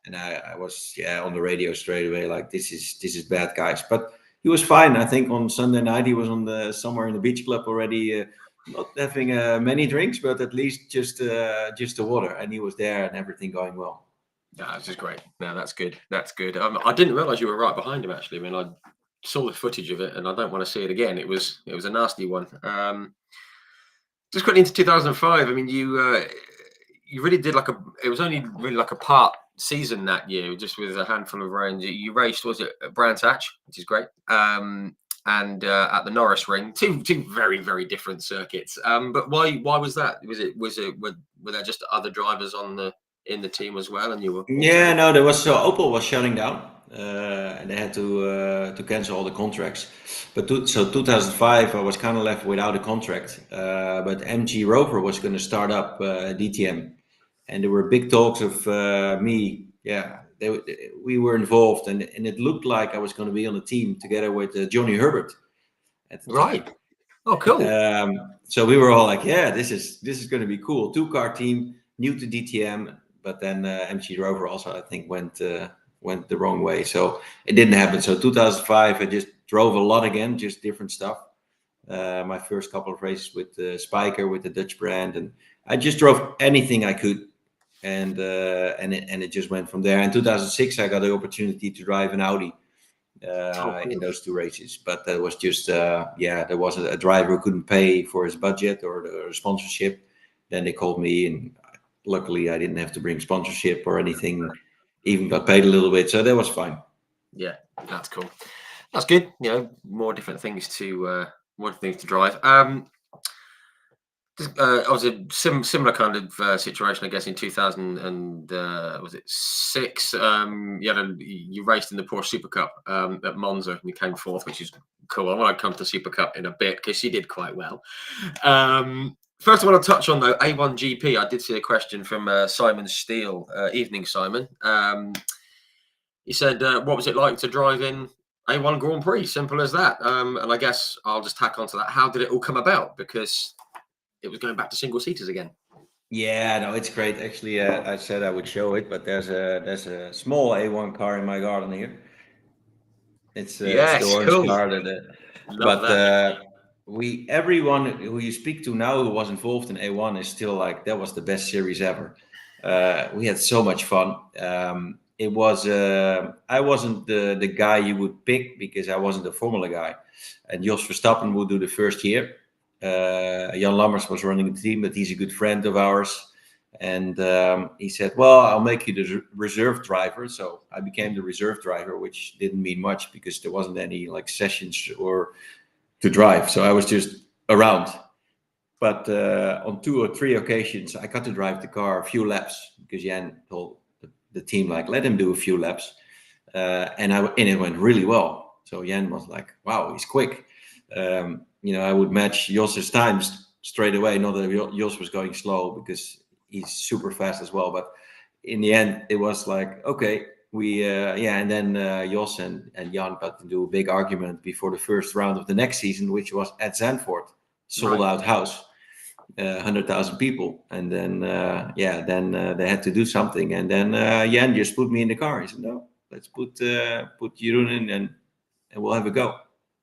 And I was on the radio straight away like this is bad, guys. But he was fine. I think on Sunday night he was somewhere in the beach club already. Not having many drinks, but at least just the water, and he was there and everything going well. Yeah, this is great. No, that's good. That's good. I didn't realize you were right behind him. Actually, I mean, I saw the footage of it, and I don't want to see it again. It was a nasty one. Just quickly into 2005. I mean, you really did it was only really like a part season that year, just with a handful of rounds. You raced, was it at Brands Hatch, which is great. And at the Norris Ring, two very, very different circuits. But why was that? Were there just other drivers in the team as well, and you were? No, there was Opel was shutting down. and they had to cancel all the contracts. But so 2005, I was kind of left without a contract. But MG Rover was going to start up DTM, and there were big talks of me. Yeah, we were involved, and it looked like I was going to be on the team together with Johnny Herbert at the time. Right. Oh, cool. So we were all like, yeah, this is going to be cool. 2-car team, new to DTM, but then MG Rover also, I think, went the wrong way. So it didn't happen. So 2005, I just drove a lot again, just different stuff. My first couple of races with Spyker, with the Dutch brand, and I just drove anything I could. And it just went from there. In 2006, I got the opportunity to drive an Audi. In those 2 races, but that was just there was a driver who couldn't pay for his budget or the sponsorship. Then they called me, and luckily I didn't have to bring sponsorship or anything, even got paid a little bit, so that was fine. Yeah, that's cool. That's good. More different things to drive. I was a similar kind of situation, I guess, in 2000 and was it 6? You raced in the Porsche Super Cup at Monza, and you came 4th, which is cool. I want to come to Super Cup in a bit because you did quite well. First, I want to touch on though A1 GP. I did see a question from Simon Steele. Evening, Simon. He said, "What was it like to drive in A1 Grand Prix? Simple as that." And I guess I'll just tack onto that. How did it all come about? Because it was going back to single seaters again. Yeah, no, it's great. Actually, I said I would show it, but there's a small A1 car in my garden here. It's the orange cool. car Love that. Everyone who you speak to now who was involved in A1 is still like, that was the best series ever. We had so much fun. It was I wasn't the guy you would pick because I wasn't a Formula guy, and Jos Verstappen would do the first year. Jan Lammers was running the team, but he's a good friend of ours. And he said, well, I'll make you the reserve driver. So I became the reserve driver, which didn't mean much because there wasn't any like sessions or to drive. So I was just around. But on 2 or 3 occasions, I got to drive the car a few laps because Jan told the team, like, let him do a few laps. And it went really well. So Jan was like, wow, he's quick. I would match Jos's times straight away. Not that Jos was going slow because he's super fast as well. But in the end, it was like, okay, and then Jos and Jan got to do a big argument before the first round of the next season, which was at Zandvoort, sold out house, 100,000 people. And then, they had to do something. And then Jan just put me in the car. He said, no, let's put Jeroen in and we'll have a go.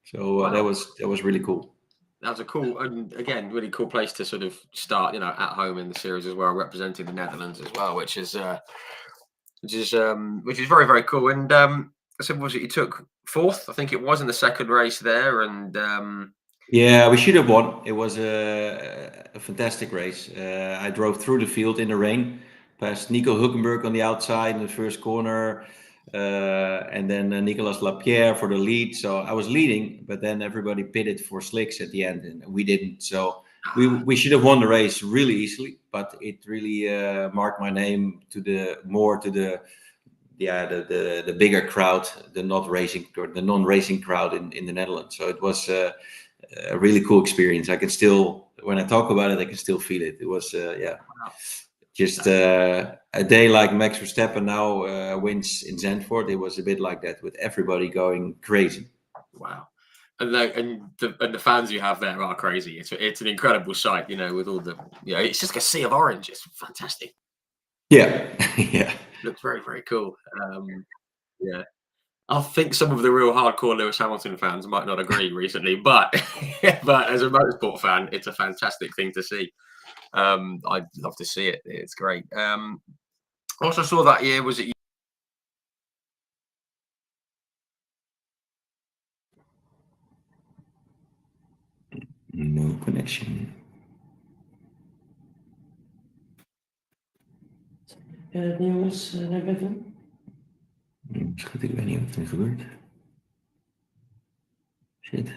So wow. that was really cool. That was a cool, and again, really cool place to sort of start, at home in the series as well, representing the Netherlands as well, which is very, very cool. And I said, was it you took 4th? I think it was in the second race there, and yeah, we should have won. It was a fantastic race. I drove through the field in the rain, past Nico Hülkenberg on the outside in the first corner. And then Nicolas Lapierre for the lead. So I was leading, but then everybody pitted for slicks at the end, and we didn't. So we should have won the race really easily, but it really marked my name to the bigger crowd, the non-racing crowd in the Netherlands. So it was a really cool experience. I can still, when I talk about it, I can still feel it. It was just a day like Max Verstappen now wins in Zandvoort. It was a bit like that, with everybody going crazy. Wow. And the fans you have there are crazy. It's an incredible sight, with all the, it's just like a sea of orange. It's fantastic. Yeah. Yeah. Looks very, very cool. Yeah. I think some of the real hardcore Lewis Hamilton fans might not agree recently, but as a motorsport fan, it's a fantastic thing to see. I'd love to see it. It's great. Also saw that year, was it? No connection. Het nieuws naar buiten? Schat, ik weet niet wat er gebeurt. Shit.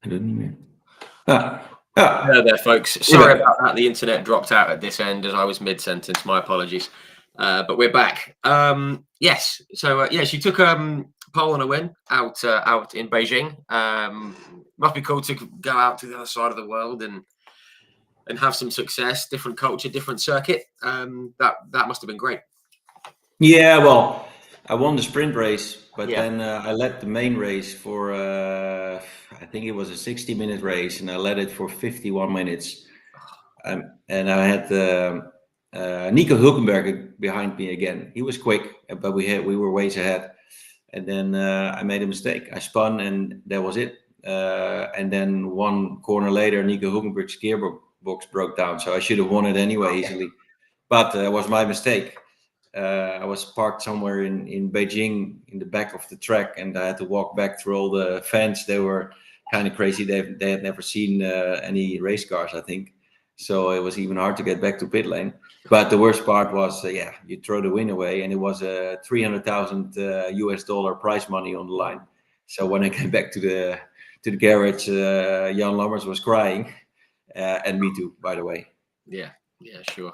I don't niet meer. There, folks. Sorry about that. The internet dropped out at this end as I was mid-sentence. My apologies. But we're back. Yes. So yes, you took pole and a win out in Beijing. Must be cool to go out to the other side of the world and have some success. Different culture, different circuit. That must have been great. Yeah, well, I won the sprint race, but Yeah. then I led the main race for I think it was a 60-minute race, and I led it for 51 minutes. And I had Nico Hulkenberg behind me again. He was quick, but we were ways ahead. And then I made a mistake. I spun, and that was it. And then one corner later, Nico Hulkenberg's gearbox broke down, so I should have won it anyway easily. But it was my mistake. I was parked somewhere in Beijing in the back of the track, and I had to walk back through all the fans. They were kind of crazy. They had never seen any race cars, I think. So it was even hard to get back to pit lane. But the worst part was, you throw the win away, and it was a $300,000 US dollar prize money on the line. So when I came back to the garage, Jan Lammers was crying, and me too, by the way. Yeah, sure.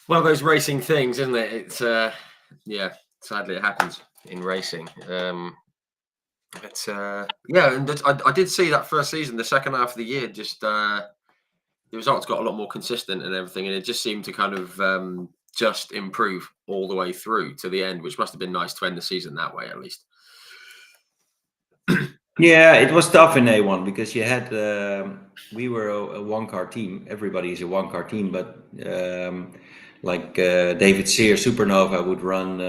One of those racing things, isn't it? It's sadly it happens in racing. But and I did see that first season, the second half of the year, just the results got a lot more consistent and everything, and it just seemed to kind of just improve all the way through to the end, which must have been nice to end the season that way, at least. Yeah, it was tough in A1 because you had we were a one-car team. Everybody is a one-car team, but David Sear Supernova would run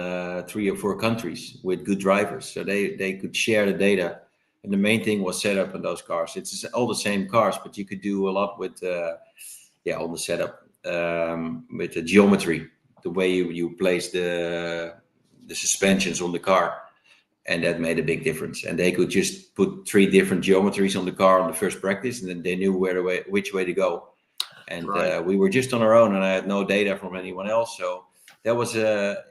3 or 4 countries with good drivers, so they could share the data. And the main thing was setup in those cars. It's all the same cars, but you could do a lot with all the setup with the geometry, the way you place the suspensions on the car. And that made a big difference. And they could just put 3 different geometries on the car on the first practice, and then they knew which way to go. And Right. we were just on our own, and I had no data from anyone else. So that was a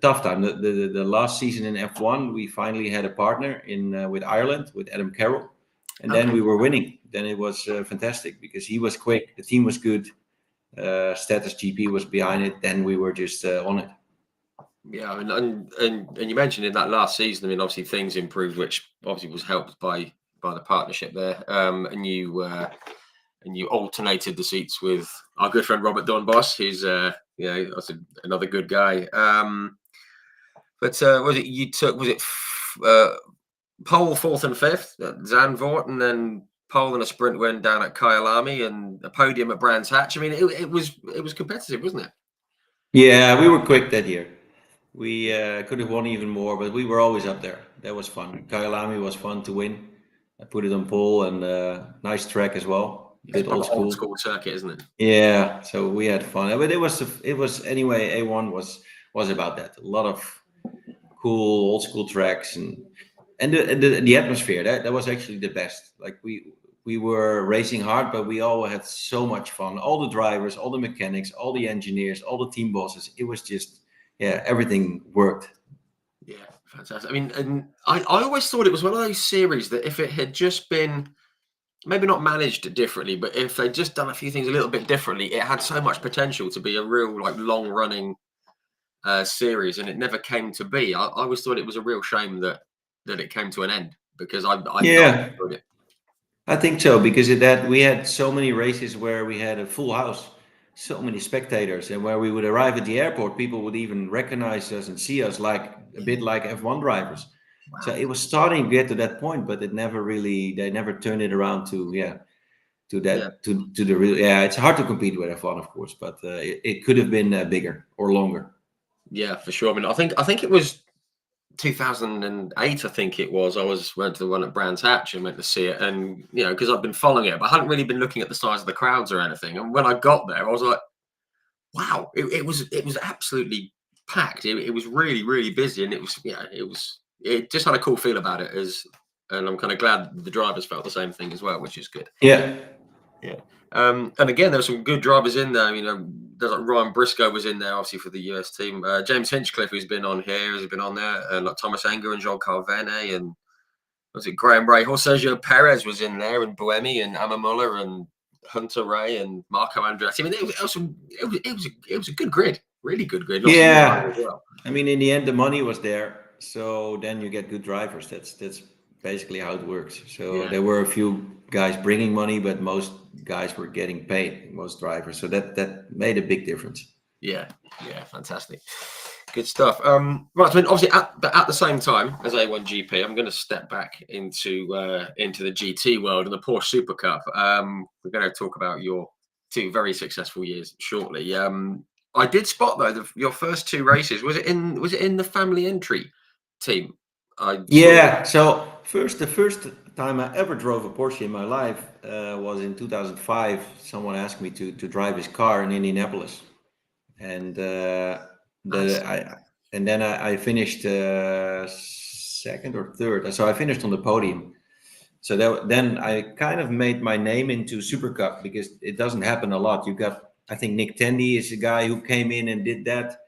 tough time. The last season in F1, we finally had a partner with Ireland, with Adam Carroll. And then we were winning. Then it was fantastic because he was quick, the team was good, Status GP was behind it. Then we were just on it. Yeah, and you mentioned in that last season, I mean, obviously things improved, which obviously was helped by the partnership there. And you alternated the seats with our good friend Robert Donbos, who's that's another good guy. But was it you took? Was it pole 4th and 5th at Zandvoort, and then pole and a sprint win down at Kyalami, and a podium at Brands Hatch? I mean, it was competitive, wasn't it? Yeah, we were quick that year. We could have won even more, but we were always up there. That was fun. Kyalami was fun to win. I put it on pole, and nice track as well. A bit old school. Old school circuit, isn't it? Yeah, so we had fun. But it was anyway. A1 was about that. A lot of cool old school tracks and the atmosphere. That was actually the best. Like we were racing hard, but we all had so much fun. All the drivers, all the mechanics, all the engineers, all the team bosses. It was just everything worked. Yeah, fantastic. I mean, and I always thought it was one of those series that if it had just been maybe not managed differently, but if they'd just done a few things a little bit differently, it had so much potential to be a real like long running series, and it never came to be. I always thought it was a real shame that it came to an end because I Yeah, enjoyed it. I think so because we had so many races where we had a full house, so many spectators, and where we would arrive at the airport, people would even recognize us and see us like a bit like F1 drivers. So Wow. it was starting to get to that point, but they never turned it around to Yeah. to the real. Yeah, it's hard to compete with F1, of course, but it could have been bigger or longer. Yeah, for sure. I mean, I think it was 2008. I think it was. Went to the one at Brands Hatch and went to see it, and because I've been following it, but I hadn't really been looking at the size of the crowds or anything. And when I got there, I was like, wow, it was absolutely packed. It was really really busy, and it just had a cool feel about it. And I'm kind of glad the drivers felt the same thing as well, which is good. Yeah. Yeah. And again, there were some good drivers in there. There's like Ryan Briscoe was in there, obviously for the US team. James Hinchcliffe, who's been on here, has been on there, and like Thomas Enger and Jean Carvene, and was it Graham Ray? Sergio Perez was in there, and Buemi and Amma Muller and Hunter Ray and Marco Andretti. I mean, it was a good grid. really good grid. Lots of new hires as well. I mean, in the end, the money was there, so then you get good drivers. That's basically how it works. So Yeah. there were a few guys bringing money, but most guys were getting paid. Most drivers, so that made a big difference. Yeah, fantastic, good stuff. Right, I mean, obviously, at the same time as A1GP, I'm going to step back into the GT world and the Porsche Super Cup. We're going to talk about your 2 very successful years shortly. I did spot though your first 2 races. Was it in the family entry team? I saw. Yeah. So the first time I ever drove a Porsche in my life was in 2005. Someone asked me to drive his car in Indianapolis, and Nice. then I finished second or third. So I finished on the podium. So then I kind of made my name into Super Cup because it doesn't happen a lot. You got, I think Nick Tandy is a guy who came in and did that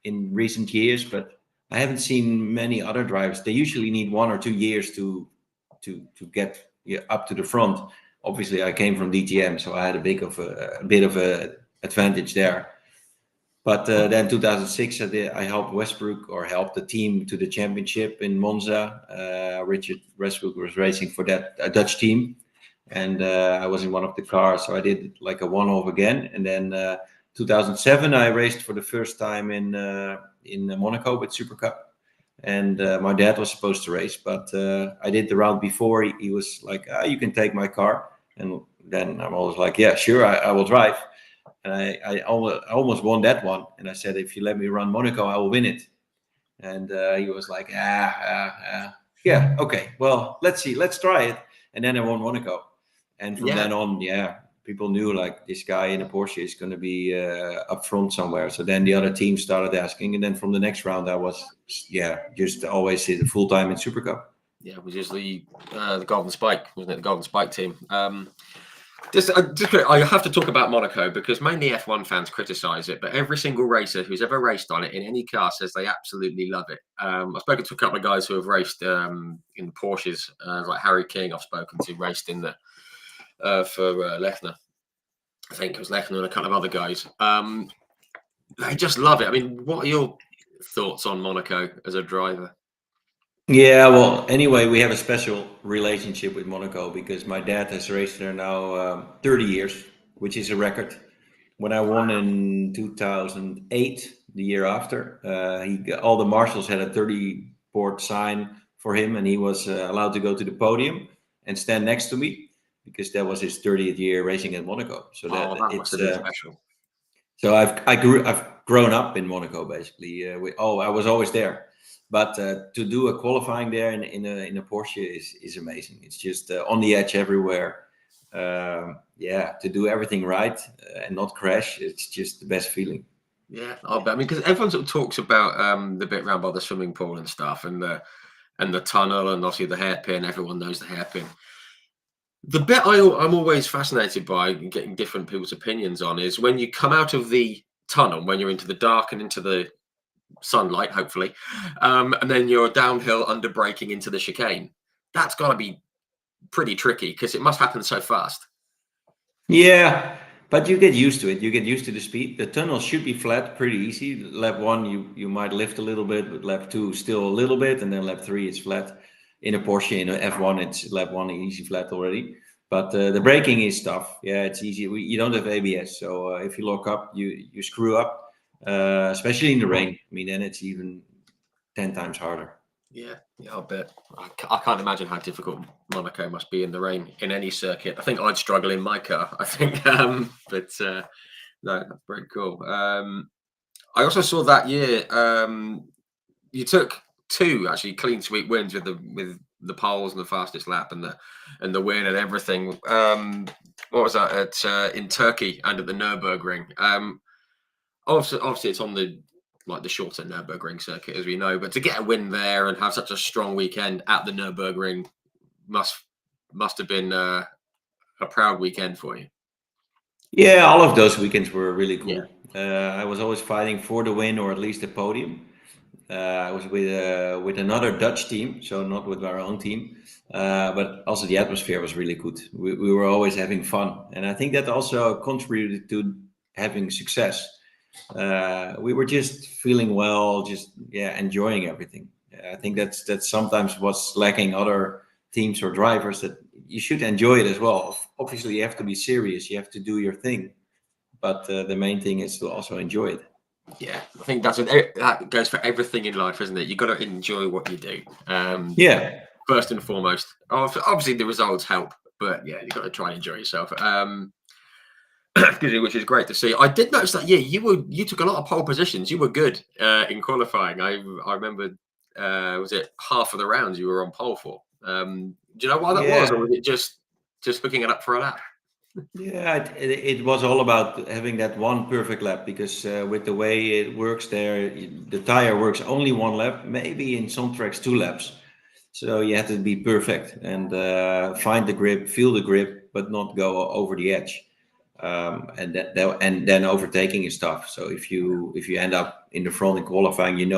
in recent years, but I haven't seen many other drivers. They usually need 1 or 2 years to get up to the front. Obviously, I came from DTM, so I had a bit of a advantage there. But then 2006, I helped Westbrook, or helped the team to the championship in Monza. Richard Westbrook was racing for that Dutch team, and I was in one of the cars, so I did like a one-off again. And then 2007, I raced for the first time in Monaco with Super Cup, and my dad was supposed to race, but I did the round before. He was like, "You can take my car," and then I'm always like, "Yeah, sure, I will drive." And I almost won that one. And I said, if you let me run Monaco, I will win it. And he was like, yeah, okay, well, let's see, let's try it. And then I won Monaco. And from then on, people knew like this guy in a Porsche is going to be up front somewhere. So then the other teams started asking. And then from the next round, I was, just always full time in Super Cup. Yeah, it was just the Golden Spike, wasn't it? The Golden Spike team. I have to talk about Monaco because mainly F1 fans criticise it, but every single racer who's ever raced on it in any car says they absolutely love it. I've spoken to a couple of guys who have raced in the Porsches, like Harry King. I've spoken to, raced in the for Lechner. I think it was Lechner and a couple of other guys. They just love it. I mean, what are your thoughts on Monaco as a driver? Yeah, well, anyway, we have a special relationship with Monaco because my dad has raced there now 30 years, which is a record. When I won in 2008, the year after, all the marshals had a 30-board sign for him, and he was allowed to go to the podium and stand next to me because that was his 30th year racing at Monaco. So that must have been special. So I've grown up in Monaco basically. I was always there. But to do a qualifying there in a Porsche is amazing. It's just on the edge everywhere. To do everything right and not crash, it's just the best feeling. Yeah, I bet. I mean, because everyone sort of talks about the bit around by the swimming pool and stuff, and the tunnel, and obviously the hairpin. Everyone knows the hairpin. The bit I'm always fascinated by, getting different people's opinions on, is when you come out of the tunnel, when you're into the dark and into the sunlight, hopefully, and then you're downhill under braking into the chicane. That's got to be pretty tricky because it must happen so fast. Yeah, but you get used to it. You get used to the speed. The tunnel should be flat, pretty easy. Lap 1, you might lift a little bit, but lap 2 still a little bit, and then lap 3 it's flat. In a Porsche, in a F1, it's lap 1 easy flat already. But the braking is tough. Yeah, it's easy. You don't have ABS, so if you lock up, you screw up. Especially in the rain. I mean, then it's even 10 times harder. Yeah, I'll bet. I can't imagine how difficult Monaco must be in the rain in any circuit. I think I'd struggle in my car. I think, no, that's very cool. I also saw that year you took 2 actually clean sweep wins with the poles and the fastest lap and the win and everything. What was that in Turkey and at the Nürburgring? Obviously, it's on the shorter Nürburgring circuit, as we know. But to get a win there and have such a strong weekend at the Nürburgring must have been a proud weekend for you. Yeah, all of those weekends were really cool. Yeah. I was always fighting for the win or at least the podium. I was with another Dutch team, so not with our own team. But also the atmosphere was really good. We were always having fun, and I think that also contributed to having success. We were just feeling well, just enjoying everything. I think that's sometimes what's lacking other teams or drivers, that you should enjoy it as well. Obviously, you have to be serious, you have to do your thing, but the main thing is to also enjoy it. Yeah, I think that goes for everything in life, isn't it? You've got to enjoy what you do. Yeah. First and foremost. Obviously, the results help, but yeah, you've got to try and enjoy yourself. Which is great to see. I did notice that you took a lot of pole positions. You were good in qualifying. I remember, was it half of the rounds you were on pole for? Do you know why that was, or was it just picking it up for a lap? Yeah, it was all about having that one perfect lap, because with the way it works there, the tire works only one lap, maybe in some tracks 2 laps. So you have to be perfect and find the grip, feel the grip, but not go over the edge. And then overtaking is tough. So if you end up in the front in qualifying, you've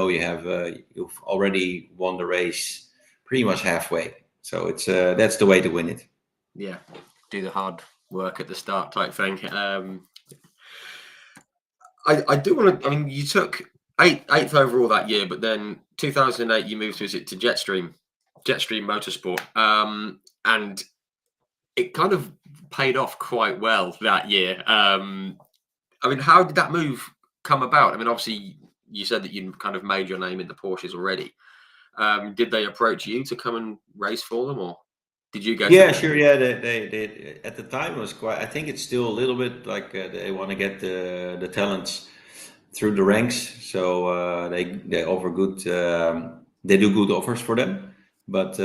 already won the race pretty much halfway. So it's that's the way to win it. Yeah, do the hard work at the start type thing. I do want to. I mean, you took eighth overall that year, but then 2008 you moved to Jetstream Motorsport, and it kind of paid off quite well that year. I mean, how did that move come about? I mean, obviously you said that you kind of made your name in the Porsches already. Did they approach you to come and race for them, or did you go? Yeah, sure. Yeah, they at the time it was quite. I think it's still a little bit like they want to get the talents through the ranks, so they offer good. They do good offers for them, but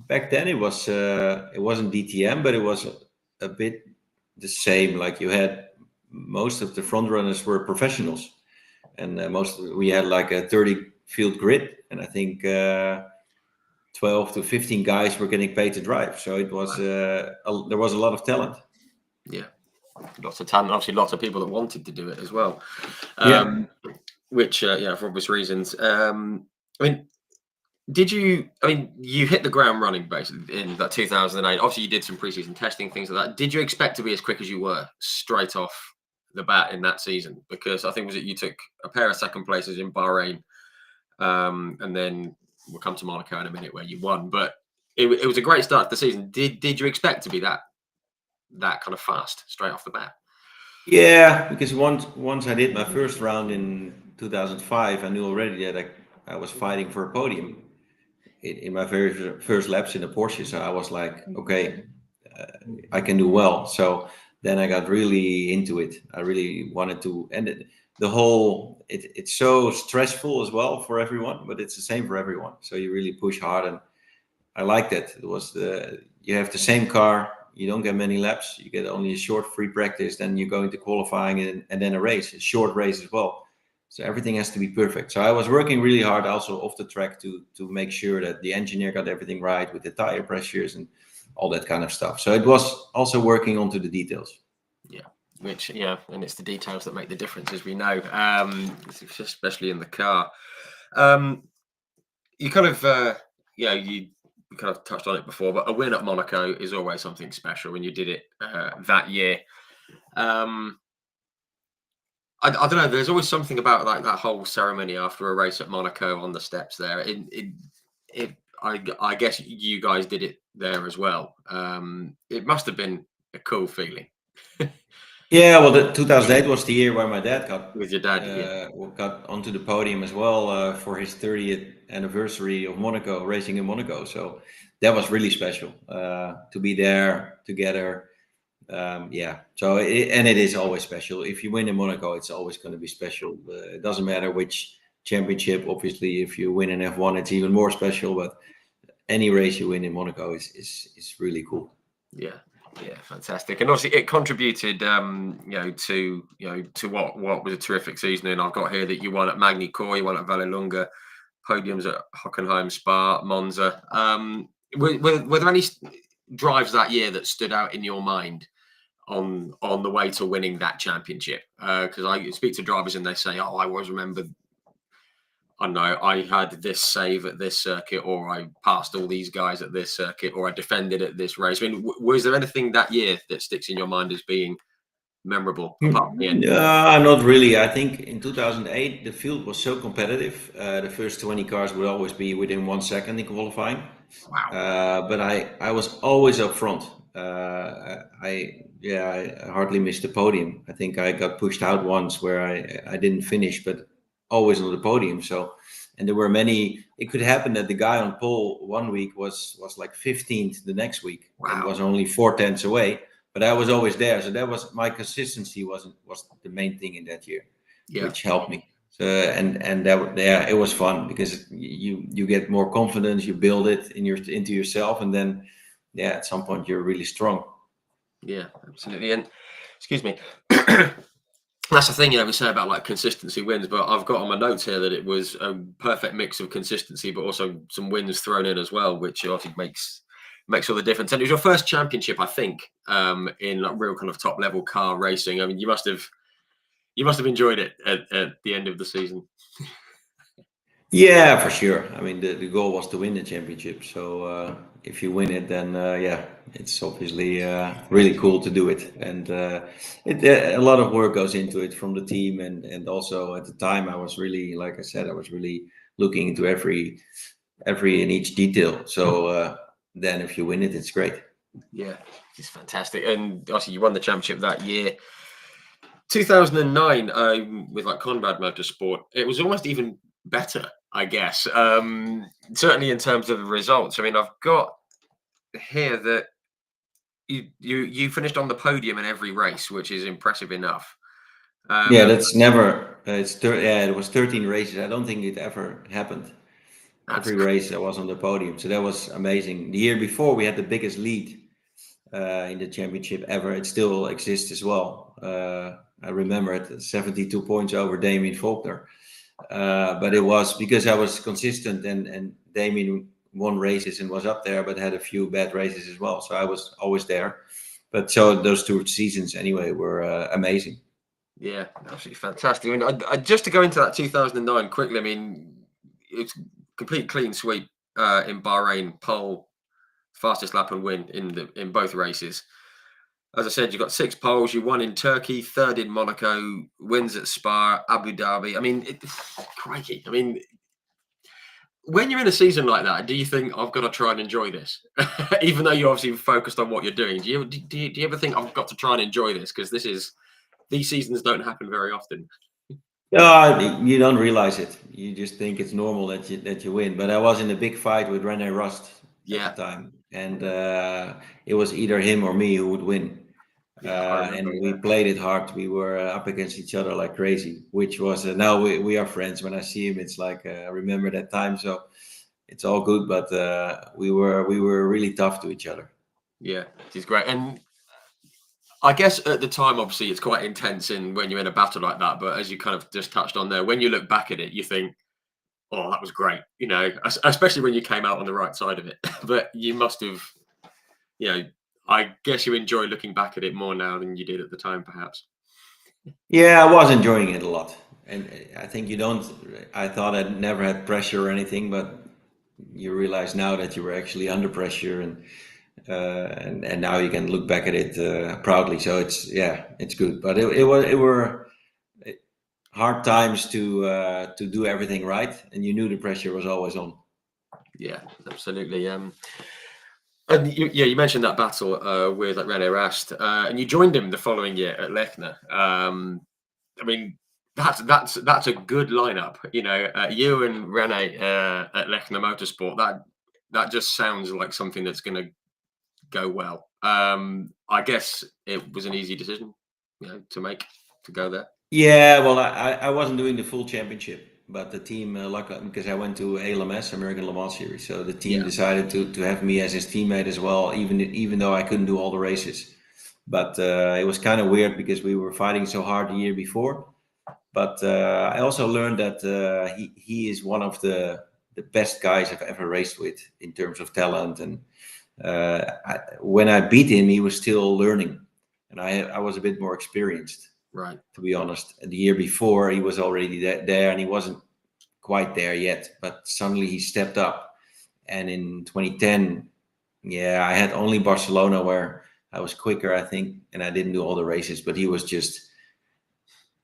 back then it wasn't DTM, but it was a bit the same. Like you had most of the front runners were professionals, and we had like a 30 field grid, and I think. 12 to 15 guys were getting paid to drive. So it was there was a lot of talent. Yeah, lots of talent. Obviously, lots of people that wanted to do it as well. Yeah. Which, for obvious reasons. I mean, did you? I mean, you hit the ground running basically in that 2008. Obviously, you did some preseason testing, things like that. Did you expect to be as quick as you were straight off the bat in that season? Because I think you took a pair of second places in Bahrain, and then we'll come to Monaco in a minute where you won. But it was a great start to the season. Did you expect to be that kind of fast straight off the bat? Yeah, because once I did my first round in 2005, I knew already that I was fighting for a podium in my very first laps in the Porsche. So I was like, okay, I can do well. So then I got really into it. I really wanted to, and it's so stressful as well for everyone, but it's the same for everyone. So you really push hard, and I liked it. It was you have the same car. You don't get many laps. You get only a short free practice. Then you go into qualifying and then a race, a short race as well. So everything has to be perfect. So I was working really hard also off the track to make sure that the engineer got everything right with the tire pressures and all that kind of stuff. So it was also working onto the details. Yeah, and it's the details that make the difference, as we know, especially in the car. You kind of, you kind of touched on it before, but a win at Monaco is always something special when you did it that year. I don't know. There's always something about like that whole ceremony after a race at Monaco on the steps there. I guess you guys did it there as well. It must have been a cool feeling. Yeah, well, the 2008 was the year where my dad With your dad, got onto the podium as well for his 30th anniversary of Monaco, racing in Monaco. So that was really special to be there together. So it is always special. If you win in Monaco, it's always going to be special. It doesn't matter which championship. Obviously, if you win in F1, it's even more special. But any race you win in Monaco is really cool. Yeah, fantastic, and obviously it contributed, to what was a terrific season. And I've got here that you won at Magny-Cours, you won at Vallelunga, podiums at Hockenheim, Spa, Monza. Were there any drives that year that stood out in your mind on the way to winning that championship? Because I speak to drivers and they say, "Oh, I always remember, I don't know, I had this save at this circuit, or I passed all these guys at this circuit, or I defended at this race." I mean, was there anything that year that sticks in your mind as being memorable apart from the end? Not really. I think in 2008 the field was so competitive. The first 20 cars would always be within 1 second in qualifying. Wow. But I was always up front. I hardly missed the podium. I think I got pushed out once where I didn't finish, but always on the podium. So, and there were many. It could happen that the guy on pole one week was like 15th the next week and Wow. was only 4 tenths away. But I was always there, so that was my consistency was the main thing in that year, which helped me. So and that yeah, it was fun because you get more confidence, you build it into yourself, and then yeah, at some point you're really strong. Yeah, absolutely. And excuse me. That's the thing, we say about like consistency wins, but I've got on my notes here that it was a perfect mix of consistency, but also some wins thrown in as well, which obviously makes all the difference. And it was your first championship, I think, in like real kind of top level car racing. I mean, you must have enjoyed it at the end of the season. Yeah, for sure. I mean, the goal was to win the championship. So if you win it, then yeah, it's obviously really cool to do it. And a lot of work goes into it from the team, and also at the time, I was really, like I said, I was really looking into every and each detail. So then, if you win it, it's great. Yeah, it's fantastic. And obviously, you won the championship that year. 2009 with like Conrad Motorsport, it was almost even better, I guess. Certainly in terms of the results. I mean, I've got here that you finished on the podium in every race, which is impressive enough. Yeah, that's never. Yeah, it was 13 races. I don't think it ever happened. That's Every race I was on the podium, so that was amazing. The year before we had the biggest lead in the championship ever. It still exists as well. I remember it, 72 points over Damien Faulkner. But it was because I was consistent, and Damien won races and was up there, but had a few bad races as well. So I was always there. But so those 2 seasons anyway were amazing. Yeah, absolutely fantastic. I mean, just to go into that 2009 quickly. I mean, it's complete clean sweep in Bahrain, pole, fastest lap and win in both races. As I said, you got 6 poles. You won in Turkey, 3rd in Monaco, wins at Spa, Abu Dhabi. I mean, crikey. I mean, when you're in a season like that, do you think I've got to try and enjoy this, even though you're obviously focused on what you're doing? Do you ever think I've got to try and enjoy this because these seasons don't happen very often? You don't realize it. You just think it's normal that you win. But I was in a big fight with Rene Rust at the Yeah, time, and it was either him or me who would win. yeah, I remember. And we Yeah, played it hard. We were up against each other like crazy, which was now we are friends. When I see him, it's like I remember that time. So it's all good. But we were really tough to each other. yeah, it is great. And I guess at the time, obviously, it's quite intense in when you're in a battle like that. But as you kind of just touched on there, when you look back at it, you think, "Oh, that was great," especially when you came out on the right side of it. But you must have, you know, I guess you enjoy looking back at it more now than you did at the time, perhaps. Yeah, I was enjoying it a lot, and I think you don't. I thought I never had pressure or anything, but you realize now that you were actually under pressure, and now you can look back at it proudly. So it's good. But it were hard times to do everything right, and you knew the pressure was always on. Yeah, absolutely. And you mentioned that battle with like Rene Rast, and you joined him the following year at Lechner. I mean, that's a good lineup. You and Rene at Lechner Motorsport. That just sounds like something that's going to go well. I guess it was an easy decision, to make to go there. Yeah, well, I wasn't doing the full championship, but the team, like because I went to ALMS, American Le Mans Series, so the team Yeah, decided to have me as his teammate as well, even though I couldn't do all the races. But it was kind of weird because we were fighting so hard the year before. But I also learned that he is one of the best guys I've ever raced with in terms of talent. And when I beat him, he was still learning, and I was a bit more experienced, right. to be honest. The year before, he was already there, and he wasn't quite there yet. But suddenly he stepped up, and in 2010, yeah, I had only Barcelona where I was quicker, I think, and I didn't do all the races, but he was just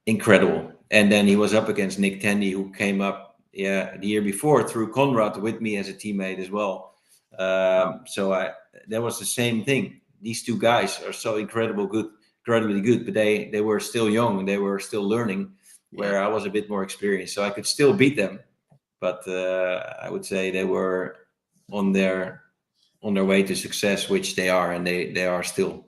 incredible. And then he was up against Nick Tandy, who came up, the year before through Conrad with me as a teammate as well. So that was the same thing. These two guys are so incredibly good, but they were still young and they were still learning, where I was a bit more experienced. So I could still beat them, but I would say they were on their way to success, which they are, and they are still.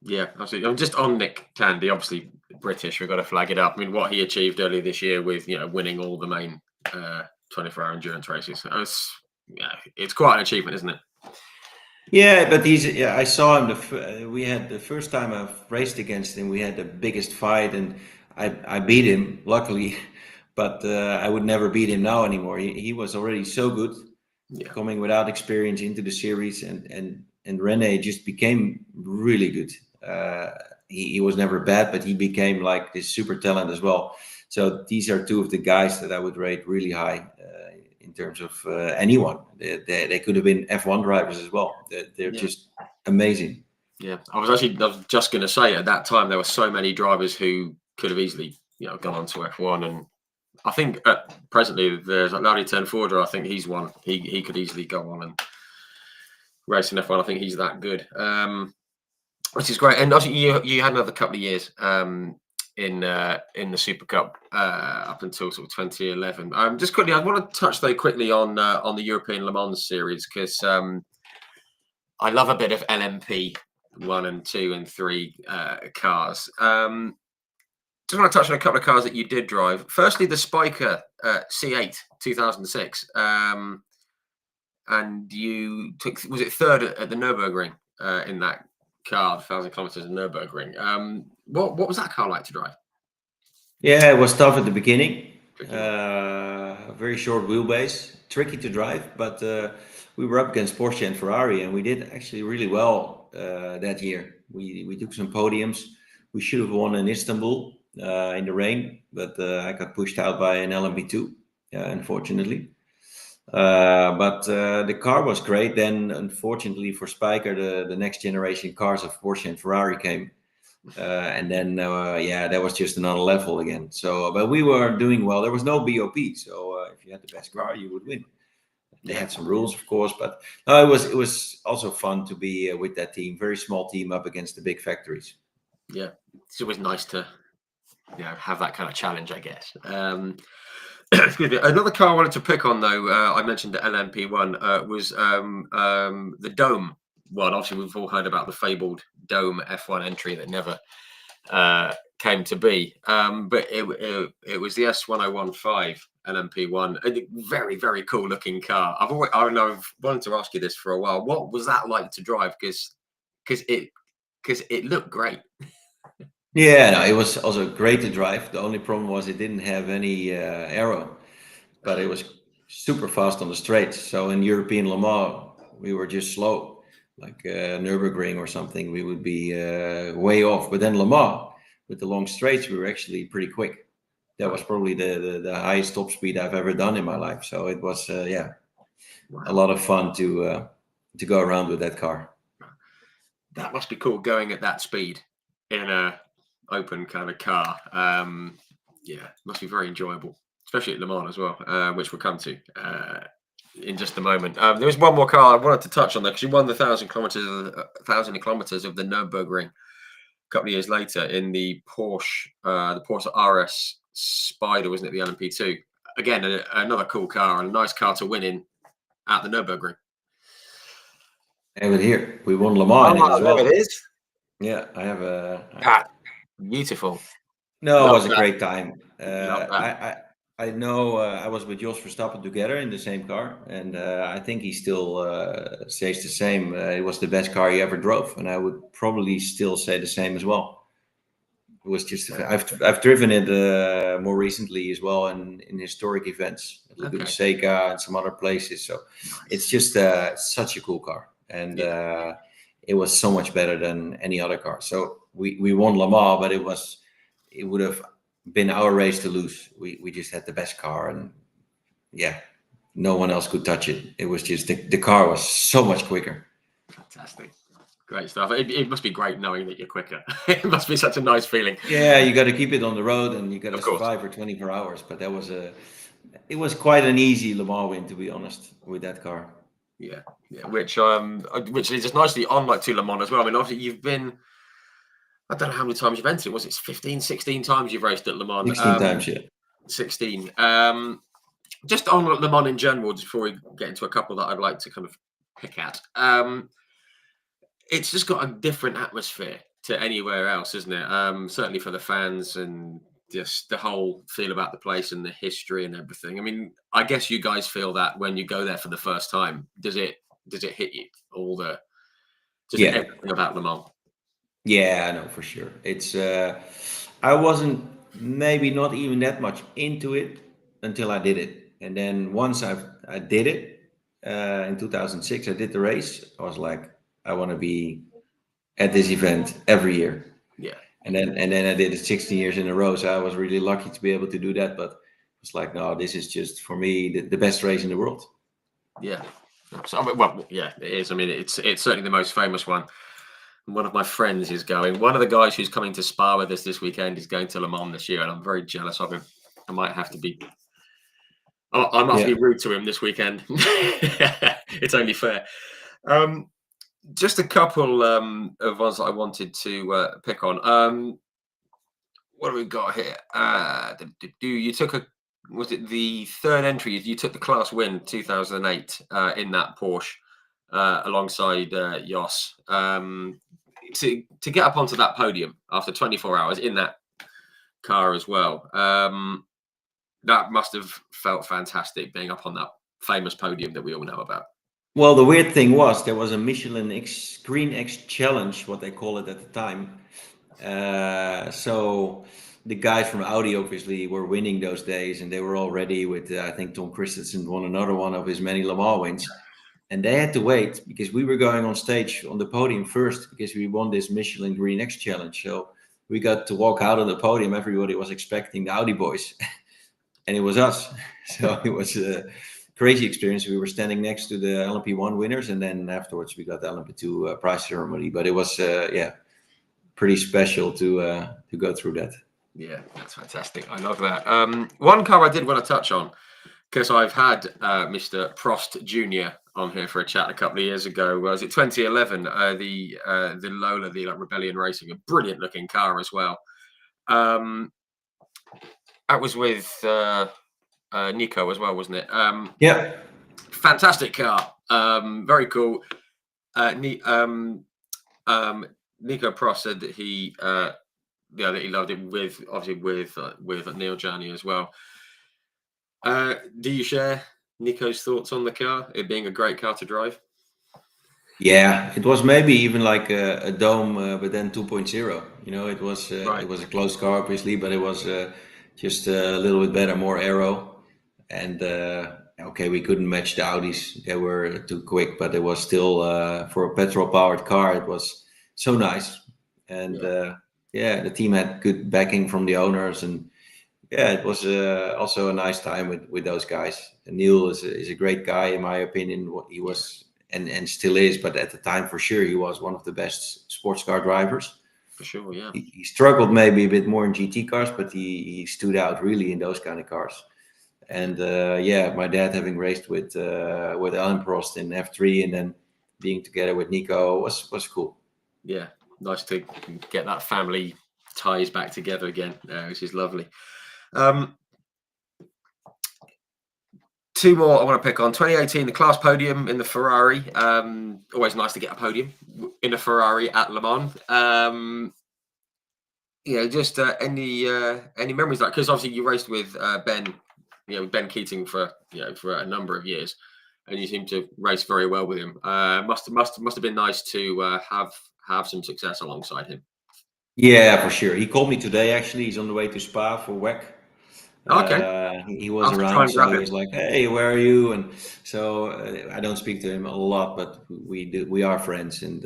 Yeah, absolutely. I'm just on Nick Tandy, obviously British. We've got to flag it up. I mean, what he achieved earlier this year with winning all the main 24-hour endurance races. It's quite an achievement, isn't it? Yeah, but I saw him. We had the first time I've raced against him. We had the biggest fight, and I beat him, luckily. But I would never beat him now anymore. He was already so good, coming without experience into the series, and Rene just became really good. He was never bad, but he became like this super talent as well. So these are two of the guys that I would rate really high in terms of anyone. They could have been F1 drivers as well. They're just amazing. Yeah, I was just going to say, at that time there were so many drivers who could have easily gone on to F1, and I think presently there's Larry Tenforder. I think he's one. He could easily go on and race in F1. I think he's that good, which is great. And also, you had another couple of years in the Super Cup up until sort of 2011. Just quickly, I want to touch though quickly on the European Le Mans series, because I love a bit of LMP 1 and 2 and 3 cars. Just want to touch on a couple of cars that you did drive. Firstly, the Spiker C8 2006, and you took, was it third at the Nürburgring in that car, 1,000 kilometers in Nürburgring. What was that car like to drive? Yeah, it was tough at the beginning. Very short wheelbase, tricky to drive, but we were up against Porsche and Ferrari, and we did actually really well that year. We took some podiums. We should have won in Istanbul in the rain, but I got pushed out by an LMP2, unfortunately. But the car was great. Then, unfortunately for Spyker, the next generation cars of Porsche and Ferrari came. And then, that was just another level again. So, but we were doing well. There was no BOP. So if you had the best car, you would win. They had some rules, of course, but no, it was also fun to be with that team. Very small team up against the big factories. Yeah, it's always nice to have that kind of challenge, I guess. Excuse me. Another car I wanted to pick on, though, I mentioned the LMP1, was the Dome one. Obviously, we've all heard about the fabled Dome F1 entry that never came to be. But it was the S1015 LMP1. A very, very cool looking car. I've wanted to ask you this for a while. What was that like to drive? Because it looked great. Yeah, no, it was also great to drive. The only problem was it didn't have any aero, but it was super fast on the straights. So in European Le Mans, we were just slow, like Nürburgring or something. We would be way off. But then Le Mans, with the long straights, we were actually pretty quick. That was probably the highest top speed I've ever done in my life. So it was a lot of fun to go around with that car. That must be cool, going at that speed in a open kind of car. Must be very enjoyable, especially at Le Mans as well, which we'll come to in just a moment. There was one more car I wanted to touch on there, because you won the 1,000 kilometers of the Nürburgring a couple of years later in the Porsche RS Spider, wasn't it? The LMP2. Again, another cool car and a nice car to win in at the Nürburgring. I have it here. We won Le Mans in it as well. There it is. Yeah, I have beautiful. No, it was a great time. I know I was with Jos Verstappen together in the same car, and I think he still says the same. It was the best car he ever drove, and I would probably still say the same as well. It was just I've driven it more recently as well in historic events at Laguna Seca and some other places. So it's just such a cool car, and it was so much better than any other car. So we won Le Mans, but it would have been our race to lose. We just had the best car, and no one else could touch it. It was just the car was so much quicker. Fantastic. Great stuff. It must be great knowing that you're quicker. It must be such a nice feeling. Yeah, you got to keep it on the road and you got to Of course. survive for 24 hours. But it was quite an easy Le Mans win, to be honest, with that car. Yeah, yeah. Which leads us nicely on like to Le Mans as well. I mean, obviously you've been. I don't know how many times you've entered. Was it 15, 16 times you've raced at Le Mans? 16 times, yeah. 16. Just on Le Mans in general, just before we get into a couple that I'd like to kind of pick at. It's just got a different atmosphere to anywhere else, isn't it? Certainly for the fans and just the whole feel about the place and the history and everything. I mean, I guess you guys feel that when you go there for the first time. Does it hit you Yeah. everything about Le Mans? Yeah, I know for sure. It's I wasn't maybe not even that much into it until I did it, and then once I did it in 2006, I did the race. I was like, I want to be at this event every year, Yeah, and then I did it 16 years in a row. So I was really lucky to be able to do that. But it's like, no, this is just for me the best race in the world. yeah. So, I mean, well, yeah, it is. I mean, it's certainly the most famous one. One of my friends is going. One of the guys who's coming to Spa with us this weekend is going to Le Mans this year, and I'm very jealous of him. I might have to be. I must be rude to him this weekend. It's only fair. Just a couple of ones that I wanted to pick on. What do we got here? You took was it the third entry? You took the class win 2008 in that Porsche alongside Jos. To get up onto that podium after 24 hours in that car as well. That must have felt fantastic being up on that famous podium that we all know about. Well, the weird thing was there was a Michelin Green X Challenge, what they call it at the time. So the guys from Audi obviously were winning those days, and they were all ready with I think Tom Christensen won another one of his many Le Mans wins, and they had to wait because we were going on stage on the podium first because we won this Michelin Green X Challenge. So we got to walk out of the podium. Everybody was expecting the Audi boys, and it was us. So it was a crazy experience. We were standing next to the LMP1 winners, and then afterwards we got the LMP2 prize ceremony. But it was pretty special to go through that. Yeah, that's fantastic. I love that. One car I did want to touch on because I've had Mr. Prost Jr. on here for a chat a couple of years ago. Was it 2011? The Lola, the Rebellion Racing, a brilliant looking car as well. That was with Nico as well, wasn't it? Yeah. Fantastic car. Very cool. Nico Prost said that he that he loved it with Neil Jani as well. Do you share Nico's thoughts on the car, it being a great car to drive? Yeah, it was maybe even like a dome, but then 2.0. You know, it was Right. it was a closed car, obviously, but it was just a little bit better, more aero. And okay, we couldn't match the Audis; they were too quick. But it was still for a petrol-powered car, it was so nice. And the team had good backing from the owners, and yeah, it was also a nice time with those guys. And Neil is a great guy, in my opinion. What he was and still is, but at the time, for sure, he was one of the best sports car drivers. For sure, yeah. He struggled maybe a bit more in GT cars, but he stood out really in those kind of cars. And my dad having raced with Alain Prost in F3 and then being together with Nico was cool. Yeah, nice to get that family ties back together again, which is lovely. Two more I want to pick on. 2018, the class podium in the Ferrari. Always nice to get a podium in a Ferrari at Le Mans. Just any memories like, because obviously you raced with Ben, Ben Keating for a number of years, and you seem to race very well with him. Must have been nice to have some success alongside him. Yeah, for sure. He called me today. Actually, he's on the way to Spa for WEC. Okay. He was around, so he was like, "Hey, where are you?" And so I don't speak to him a lot, but we are friends. And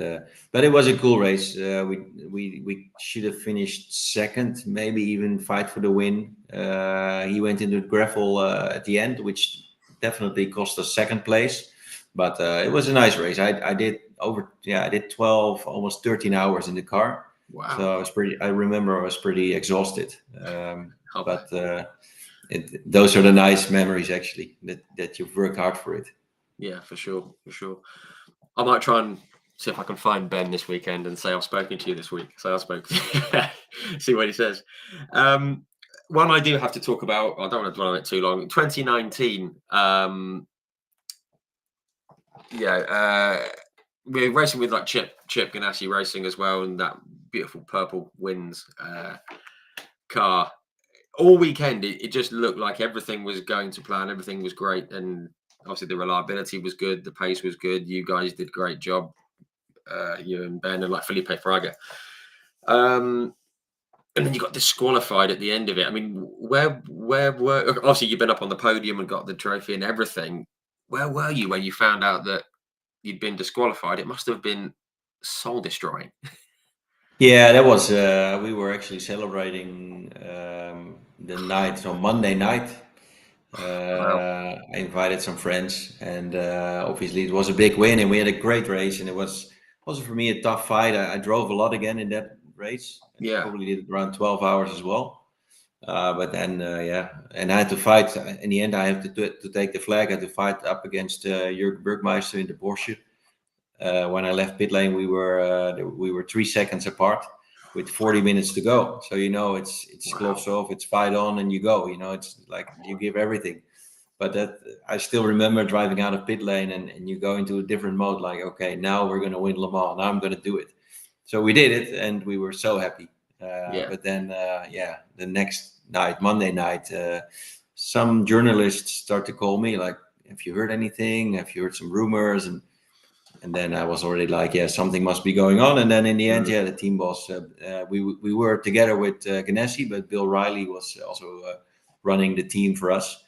but it was a cool race. We should have finished second, maybe even fight for the win. He went into the gravel at the end, which definitely cost us second place. But it was a nice race. I did I did 12, almost 13 hours in the car. Wow. So I remember I was pretty exhausted. Oh, But those are the nice memories actually, that you've worked hard for it. yeah, for sure, for sure. I might try and see if I can find Ben this weekend and say I've spoken to you this week. Say I spoke to you. See what he says. One I do have to talk about, I don't want to dwell on it too long. 2019, we're racing with like Chip Ganassi Racing as well, and that beautiful purple wins car. All weekend, it just looked like everything was going to plan. Everything was great, and obviously the reliability was good, the pace was good. You guys did a great job, you and Ben, and like Felipe Fraga. And then you got disqualified at the end of it. I mean, where were, obviously you've been up on the podium and got the trophy and everything. Where were you when you found out that you'd been disqualified? It must have been soul destroying. Yeah, that was. We were actually celebrating the night on Monday night. Wow. I invited some friends, and obviously it was a big win, and we had a great race, and it was also for me a tough fight. I drove a lot again in that race. I Yeah. probably did around 12 hours as well. But then, and I had to fight. In the end, I had to take the flag. I had to fight up against Jürgen Bergmeister in the Porsche. When I left pit lane, we were 3 seconds apart with 40 minutes to go. So it's Wow. gloves off, it's fight on, and you go. It's like you give everything. But that I still remember driving out of pit lane, and you go into a different mode. Like, okay, now we're gonna win Le Mans. Now I'm gonna do it. So we did it, and we were so happy. Yeah. But then, the next night, Monday night, some journalists start to call me like, "Have you heard anything? Have you heard some rumors?" And then I was already like, yeah, something must be going on. And then in the end, the team boss, we were together with Ganassi, but Bill Riley was also running the team for us.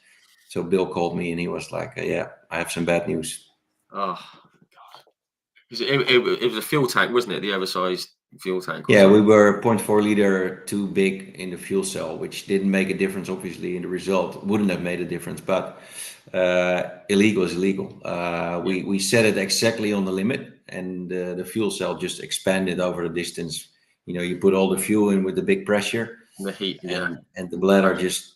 So Bill called me and he was like, yeah, I have some bad news. Oh, God. It was a fuel tank, wasn't it? The oversized fuel tank. Yeah, we were 0.4 liter too big in the fuel cell, which didn't make a difference, obviously, in the result. Wouldn't have made a difference, but illegal is illegal. We set it exactly on the limit, and the fuel cell just expanded over the distance. You put all the fuel in with the big pressure, The heat, and the bladder just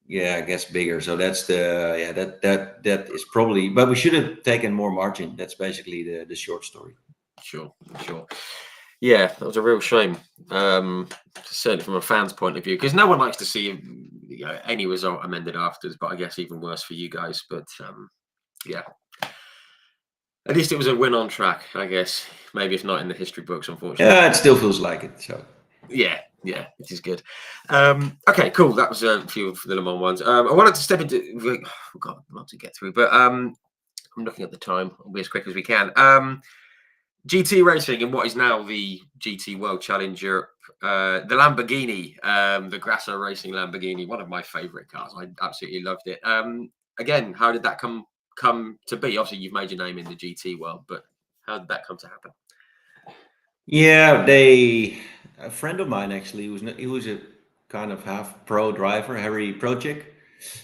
gets bigger. So that's that is probably. But we should have taken more margin. That's basically the short story. Sure. Yeah, that was a real shame. Certainly from a fan's point of view, because no one likes to see any result amended afterwards. But I guess even worse for you guys. But yeah, at least it was a win on track. I guess maybe if not in the history books, unfortunately. Yeah, it still feels like it. So yeah, it is good. Okay, cool. That was a few of the Le Mans ones. I wanted to step into. We've got a lot to get through, but I'm looking at the time. We'll be as quick as we can. GT racing in what is now the GT World Challenge Europe, the Lamborghini, the Grasso Racing Lamborghini, one of my favourite cars. I absolutely loved it. Again, how did that come to be? Obviously, you've made your name in the GT world, but how did that come to happen? yeah, a friend of mine actually, he was a kind of half pro driver, Harry Project.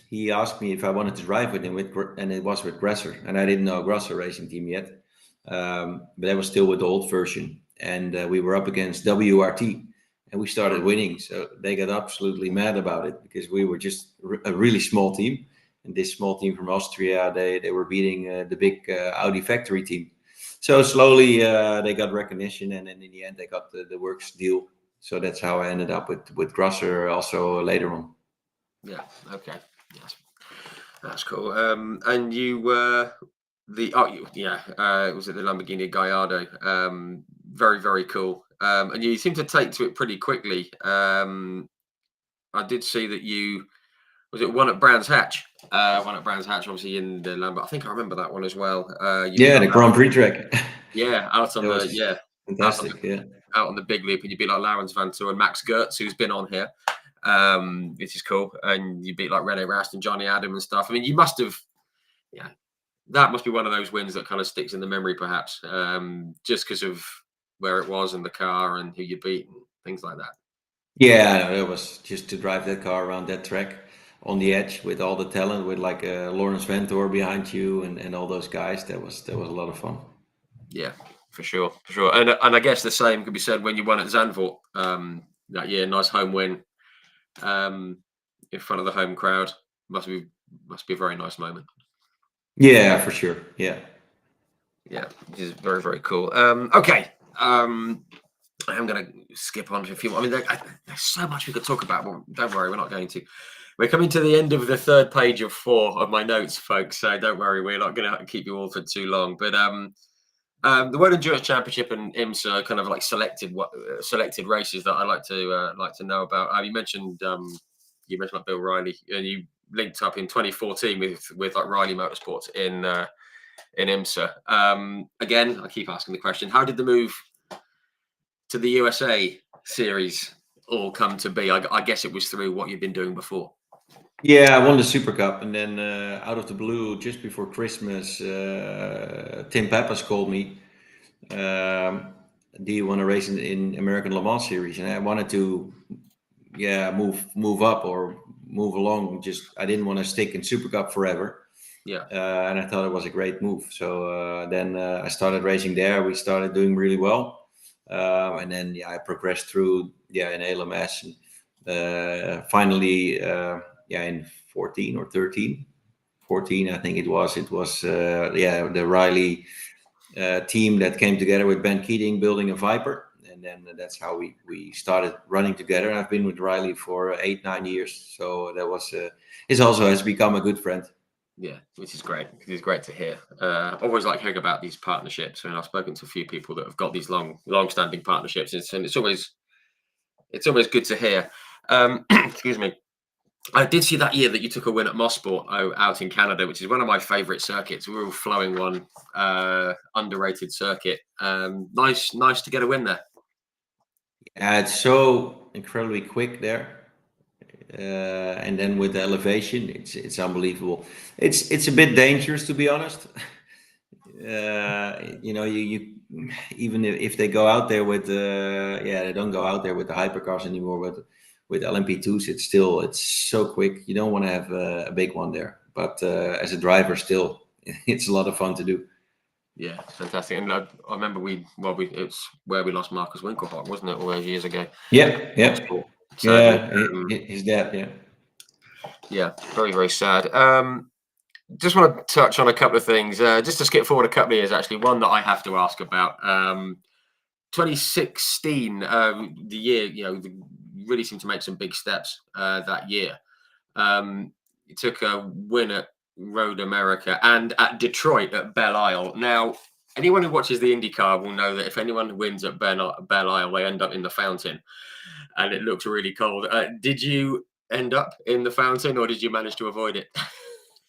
He asked me if I wanted to drive with him, and it was with Grasser, and I didn't know Grasser Racing Team yet. But that was still with the old version, and we were up against WRT, and we started winning. So they got absolutely mad about it because we were just a really small team, and this small team from Austria, they were beating the big Audi factory team. So slowly they got recognition, and then in the end they got the works deal. So that's how I ended up with Grasser also later on. Yeah. Okay. Yes. That's cool. And you were was it the Lamborghini Gallardo? Very, very cool. And you seem to take to it pretty quickly. I did see that you won at Brands Hatch. One at Brands Hatch, obviously in the Lambo. I think I remember that one as well. The Grand Prix track. Yeah, out on fantastic. Out on the big loop, and you beat like Laurens Vanthoor and Max Gertz, who's been on here. Which is cool. And you beat like Rene Rast and Johnny Adam and stuff. I mean, you must have, that must be one of those wins that kind of sticks in the memory, perhaps, just because of where it was and the car and who you beat and things like that. Yeah, it was just to drive that car around that track on the edge with all the talent, with like Laurens Vanthoor behind you and all those guys. That was a lot of fun. Yeah, For sure, for sure. And I guess the same could be said when you won at Zandvoort that year. Nice home win in front of the home crowd. Must be a very nice moment. Yeah, for sure. Yeah. Yeah, which is very, very cool. Okay. I'm going to skip on to a few more. I mean, there's so much we could talk about. Well, don't worry, we're not going to. We're coming to the end of the third page of 4 of my notes, folks. So don't worry, we're not going to keep you all for too long. But the World Endurance Championship and IMSA are kind of like selected races that I like to know about. You mentioned like Bill Riley, and you linked up in 2014 with like Riley Motorsports in IMSA. Again, I keep asking the question: how did the move to the USA series all come to be? I guess it was through what you've been doing before. Yeah, I won the Super Cup, and then out of the blue, just before Christmas, Tim Pappas called me. Do you want to race in American Le Mans series? And I wanted to, move up or move along. Just I didn't want to stick in Super Cup forever. Yeah. And I thought it was a great move. So then I started racing there. We started doing really well, and then I progressed through in ALMS, and finally in 14 or 13. 14, I think it was. It was the Riley team that came together with Ben Keating building a Viper, and then that's how we started running together. I've been with Riley for 8-9 years, so that was it also has become a good friend. Yeah, which is great. It's great to hear. Always like hearing about these partnerships. I mean, I've spoken to a few people that have got these long-standing partnerships, and it's always good to hear. Excuse me. I did see that year that you took a win at Mosport out in Canada, which is one of my favourite circuits. A real flowing one, underrated circuit. Nice to get a win there. It's so incredibly quick there, and then with the elevation, it's unbelievable. It's a bit dangerous, to be honest. You even if they go out there with they don't go out there with the hypercars anymore, but with LMP2s, it's so quick. You don't want to have a big one there, but as a driver, still, it's a lot of fun to do. Yeah, it's fantastic. And I remember it's where we lost Marcus Winkelhock, wasn't it, all those years ago? Yeah. Sadly, His dad. Yeah. Yeah, very, very sad. Just want to touch on a couple of things. Just to skip forward a couple of years, actually, one that I have to ask about. 2016, the year, really seemed to make some big steps that year. You took a win at Road America and at Detroit at Belle Isle. Now, anyone who watches the IndyCar will know that if anyone wins at Belle Isle, they end up in the fountain, and it looks really cold. Did you end up in the fountain, or did you manage to avoid it?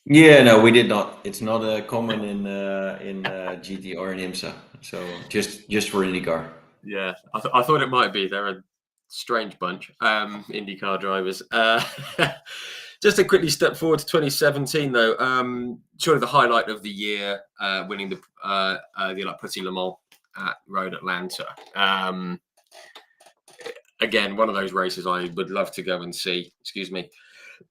Yeah, no, we did not. It's not common in GT or in IMSA. So just for IndyCar. Yeah, I thought it might be. They're a strange bunch, IndyCar drivers. Just to quickly step forward to 2017, though, sort of the highlight of the year, winning the Petit Le Mans at Road Atlanta. Again, one of those races I would love to go and see. Excuse me.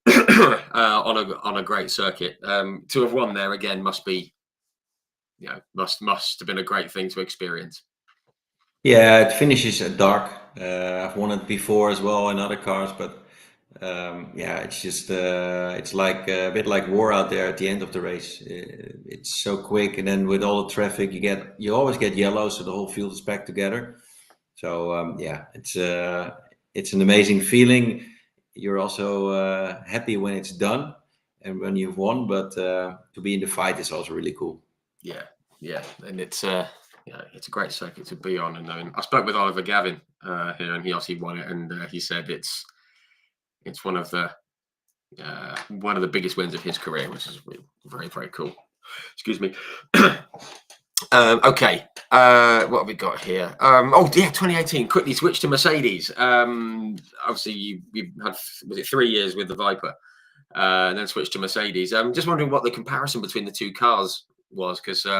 On a great circuit. To have won there again must have been a great thing to experience. Yeah, it finishes at dark. I've won it before as well in other cars, but it's just it's like a bit like war out there at the end of the race. It's so quick, and then with all the traffic, you always get yellow, so the whole field is packed together. So it's an amazing feeling. You're also happy when it's done and when you've won, but to be in the fight is also really cool. Yeah, and it's a great circuit to be on. And I spoke with Oliver Gavin here, and he obviously won it, and he said it's one of the biggest wins of his career, which is very, very cool. Excuse me. Okay, what have we got here? 2018. Quickly switch to Mercedes. Obviously, you had, was it 3 years with the Viper, and then switched to Mercedes. Just wondering what the comparison between the two cars was, because we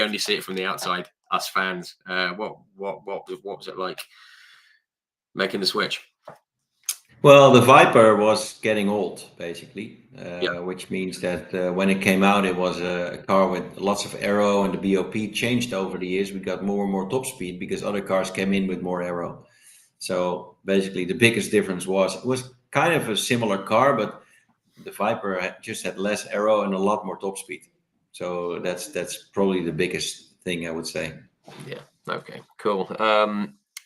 only see it from the outside, us fans. What was it like making the switch? Well, the Viper was getting old, basically, Yeah. which means that when it came out, it was a car with lots of aero, and the BOP changed over the years. We got more and more top speed because other cars came in with more aero. So basically, the biggest difference was it was kind of a similar car, but the Viper just had less aero and a lot more top speed. So that's probably the biggest thing I would say. Yeah. Okay. Cool.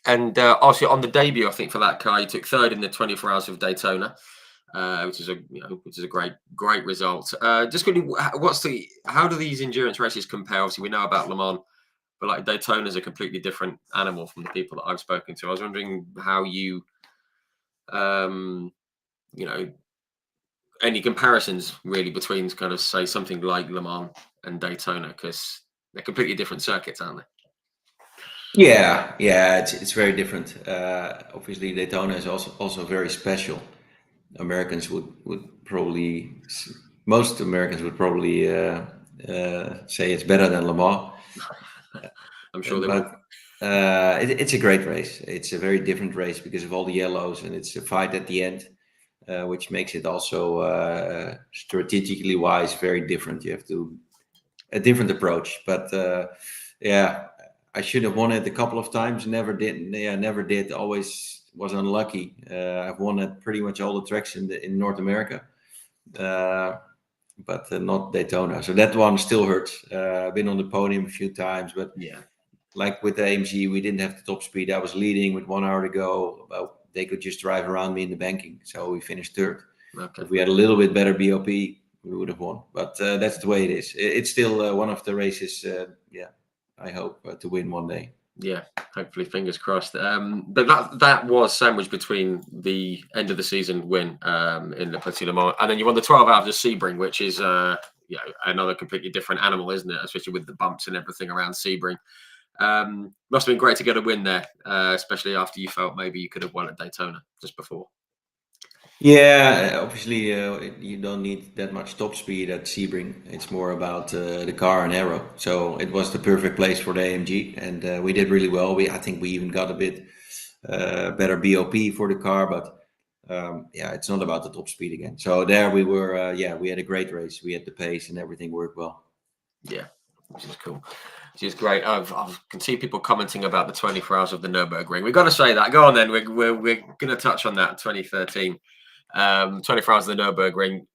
And also on the debut, I think for that car, you took third in the 24 Hours of Daytona, which is a great result. Just quickly, how do these endurance races compare? Obviously, we know about Le Mans, but like Daytona is a completely different animal from the people that I've spoken to. I was wondering how um, you know, any comparisons really between kind of say something like Le Mans and Daytona, because they're completely different circuits, aren't they? Yeah, it's very different. Obviously, Daytona is also very special. Americans would probably most Americans would probably say it's better than Le Mans, I'm sure they would. but it's a great race. It's a very different race because of all the yellows, and it's a fight at the end, which makes it also strategically wise very different. You have to a different approach, but yeah, I should have won it a couple of times. Never did. Yeah, never did. Always was unlucky. I've won at pretty much all the tracks in North America, uh, but not Daytona. So that one still hurts. I've been on the podium a few times, but Yeah. like with the AMG, we didn't have the top speed. I was leading with 1 hour to go. Well, they could just drive around me in the banking, so we finished third. Okay. If we had a little bit better BOP, we would have won. But that's the way it is. It's still one of the races. Yeah, I hope to win one day. Yeah, hopefully, fingers crossed. But that was sandwiched between the end of the season win in Le Petit Le Mans, and then you won the 12 Hours of Sebring, which is another completely different animal, isn't it? Especially with the bumps and everything around Sebring. Must have been great to get a win there, especially after you felt maybe you could have won at Daytona just before. Yeah, obviously you don't need that much top speed at Sebring. It's more about the car and aero. So it was the perfect place for the AMG, and we did really well. I think we even got a bit better BOP for the car, but yeah, it's not about the top speed again. So there we were. Yeah, we had a great race. We had the pace, and everything worked well. Yeah, which is cool. Which is great. I can see people commenting about the 24 Hours of the Nürburgring. We've got to say that. Go on then. We're going to touch on that 2013. 24 Hours of the Nürburgring.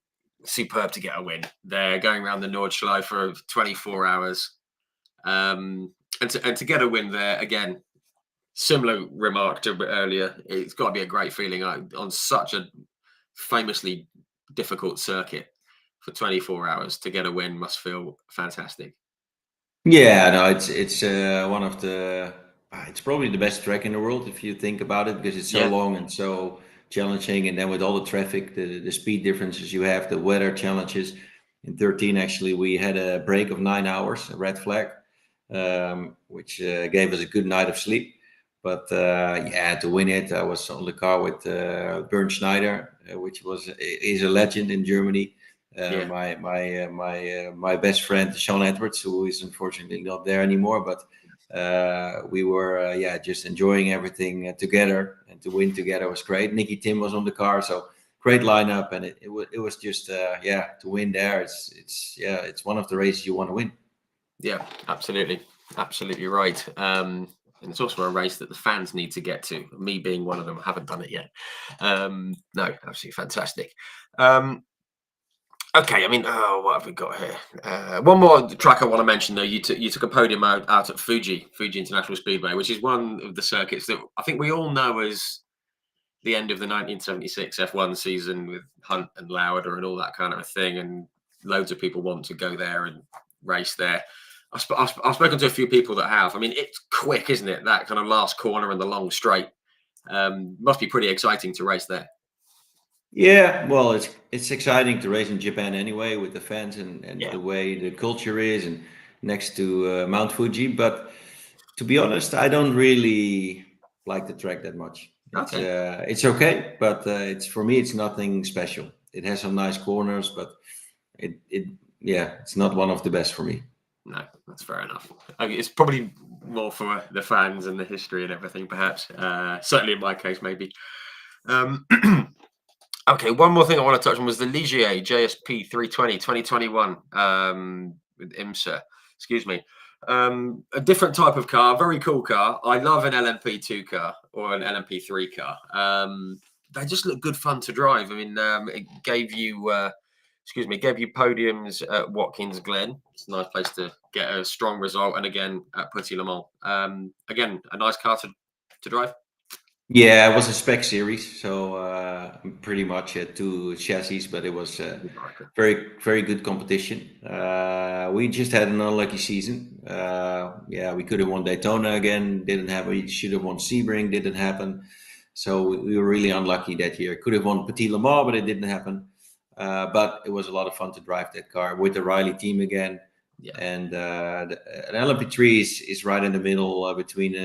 Superb to get a win. They're going around the Nordschleife for 24 hours. And to get a win there, again, similar remark to earlier, it's got to be a great feeling on such a famously difficult circuit for 24 hours. To get a win must feel fantastic. Yeah, no, it's one of the. It's probably the best track in the world if you think about it because it's so Yeah, long and so challenging, and then with all the traffic, the speed differences you have, the weather challenges. In 13, actually, we had a break of 9 hours, a red flag, which gave us a good night of sleep. But yeah, to win it, I was on the car with Bernd Schneider, which is a legend in Germany. yeah, My best friend Sean Edwards, who is unfortunately not there anymore, but we were yeah just enjoying everything together, and to win together was great. Nicky Tim was on the car, so great lineup, and it was just yeah, to win there. It's one of the races you want to win. yeah, absolutely right. And it's also a race that the fans need to get to. Me being one of them, I haven't done it yet. No, absolutely fantastic. Um, Okay, I mean, oh, what have we got here? One more track I want to mention, though. You took a podium out at Fuji International Speedway, which is one of the circuits that I think we all know as the end of the 1976 F1 season with Hunt and Lauder and all that kind of a thing, and loads of people want to go there and race there. I've spoken to a few people that have. I mean, it's quick, isn't it? That kind of last corner and the long straight must be pretty exciting to race there. Yeah, well, it's exciting to race in Japan anyway with the fans and Yeah. the way the culture is and next to Mount Fuji. But to be honest, I don't really like the track that much. Okay. It's okay, but it's for me it's nothing special. It has some nice corners, but it yeah, it's not one of the best for me. No, that's fair enough. I mean, it's probably more for the fans and the history and everything, perhaps. Certainly in my case, maybe. Okay, one more thing I want to touch on was the Ligier JSP 320 2021 with IMSA. Excuse me. A different type of car, very cool car. I love an LMP2 car or an LMP3 car. They just look good fun to drive. I mean, it gave you, gave you podiums at Watkins Glen. It's a nice place to get a strong result. And again, at Bleekemolen. Again, a nice car to drive. Yeah, it was a spec series, so pretty much had two chassis, but it was very, very good competition. We just had an unlucky season. Yeah, we could have won Daytona again, didn't happen. We should have won Sebring, didn't happen. So we were really unlucky that year. Could have won Petit Le Mans, but it didn't happen. But it was a lot of fun to drive that car with the Riley team again. Yeah. And an LMP3 is right in the middle between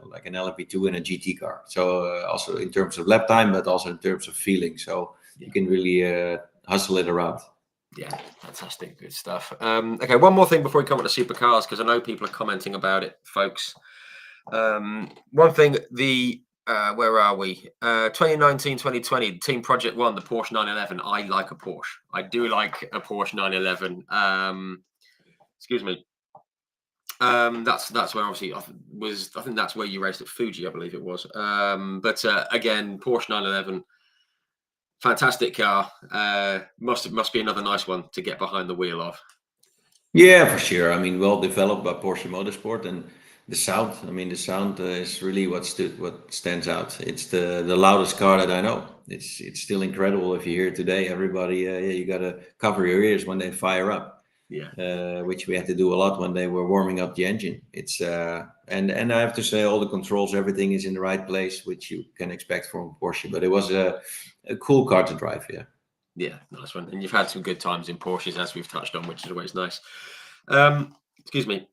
like an LMP2 and a GT car. So also in terms of lap time, but also in terms of feeling. So you can really hustle it around. Yeah, fantastic, good stuff. Okay, one more thing before we come on to supercars, because I know people are commenting about it, folks. One thing, where are we? 2019, 2020, Team Project One, the Porsche 911. I like a Porsche. I do like a Porsche 911. Excuse me. That's where obviously I think that's where you raced at Fuji, I believe it was. But again, Porsche 911, fantastic car. Must be another nice one to get behind the wheel of. Yeah, for sure. I mean, well developed by Porsche Motorsport, and the sound. I mean, the sound is really what stands out. It's the loudest car that I know. It's still incredible if you hear it today. Everybody, yeah, you got to cover your ears when they fire up. Yeah. Which we had to do a lot when they were warming up the engine. It's and I have to say all the controls, everything is in the right place, which you can expect from Porsche. But it was a cool car to drive. Yeah. Yeah, nice one. And you've had some good times in Porsches, as we've touched on, which is always nice. Excuse me.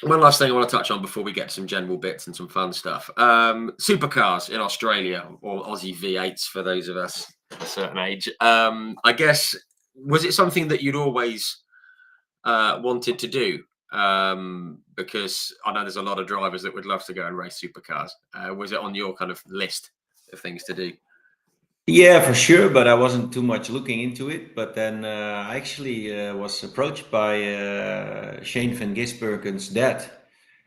One last thing I want to touch on before we get to some general bits and some fun stuff. Supercars in Australia, or Aussie V8s for those of us of a certain age. I guess, was it something that you'd always wanted to do? Because I know there's a lot of drivers that would love to go and race supercars. Was it on your kind of list of things to do? Yeah, for sure, but I wasn't too much looking into it. But then I actually was approached by Shane van Gisbergen's dad.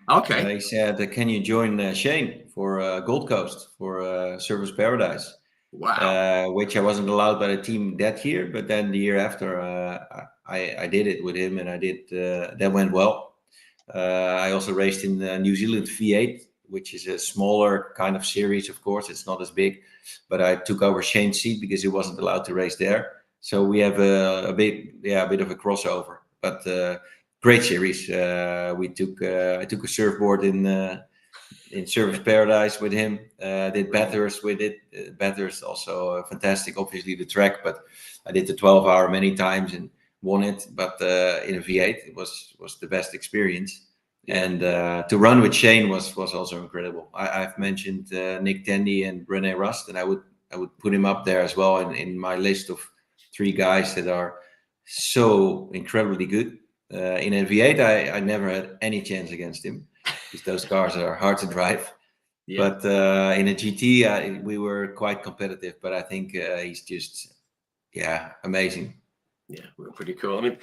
Okay. He said, "Can you join Shane for Gold Coast for Service Paradise?" Wow. Which I wasn't allowed by the team that year, but then the year after, I did it with him, and I did. That went well. I also raced in the New Zealand V8, which is a smaller kind of series. Of course, it's not as big, but I took over Shane's seat because he wasn't allowed to race there. So we have a bit of a crossover. But great series. I took a surfboard in Service Paradise with him. Did Bathurst with it. Bathurst also fantastic. Obviously the track, but I did the 12-hour many times and won it. But in a V8, it was the best experience. And to run with Shane was also incredible. I've mentioned Nick Tandy and René Rust, and I would put him up there as well in my list of 3 guys that are so incredibly good. In a V8, I never had any chance against him because those cars are hard to drive. Yeah. But in a GT, we were quite competitive. But I think he's just, amazing. Yeah, pretty cool. I mean,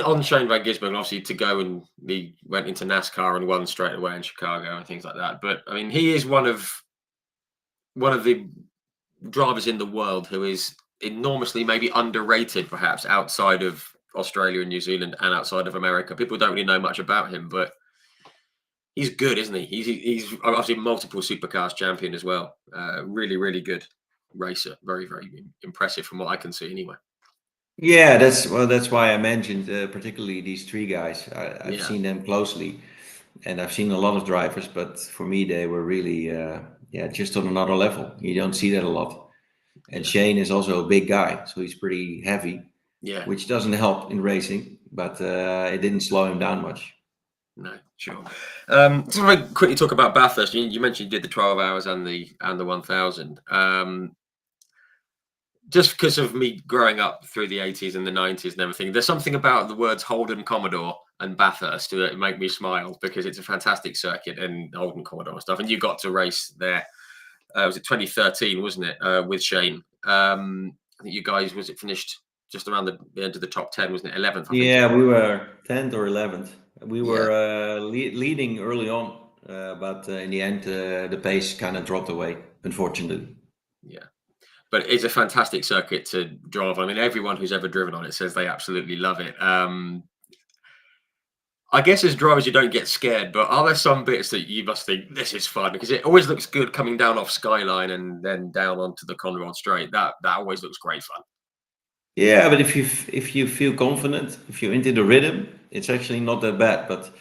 on Shane van Gisbergen, obviously to go and he went into NASCAR and won straight away in Chicago and things like that. But I mean, he is one of the drivers in the world who is enormously maybe underrated, perhaps outside of Australia and New Zealand and outside of America. People don't really know much about him, but he's good, isn't he? He's obviously multiple supercars champion as well. Really, really good racer. Very, very impressive from what I can see anyway. Yeah, that's why I mentioned particularly these 3 guys. I've seen them closely, and I've seen a lot of drivers, but for me they were really just on another level. You don't see that a lot. And Shane is also a big guy, so he's pretty heavy, which doesn't help in racing, but it didn't slow him down much. No, sure. Just want to quickly talk about Bathurst. You mentioned you did the 12 hours and the 1000. Just because of me growing up through the 80s and the 90s and everything, there's something about the words Holden Commodore and Bathurst that make me smile because it's a fantastic circuit and Holden Commodore and stuff. And you got to race there Was it 2013, wasn't it? With Shane. I think you guys finished just around the end of the top 10, wasn't it? 11th, I think. Yeah, we were 10th or 11th. We Yeah, were leading early on, but in the end, the pace kind of dropped away, unfortunately. yeah. But it's a fantastic circuit to drive. I mean, everyone who's ever driven on it says they absolutely love it. I guess as drivers, you don't get scared, but are there some bits that you must think this is fun? Because it always looks good coming down off Skyline and then down onto the Conrod Straight. That always looks great fun. Yeah, but if you feel confident, if you're into the rhythm, it's actually not that bad. But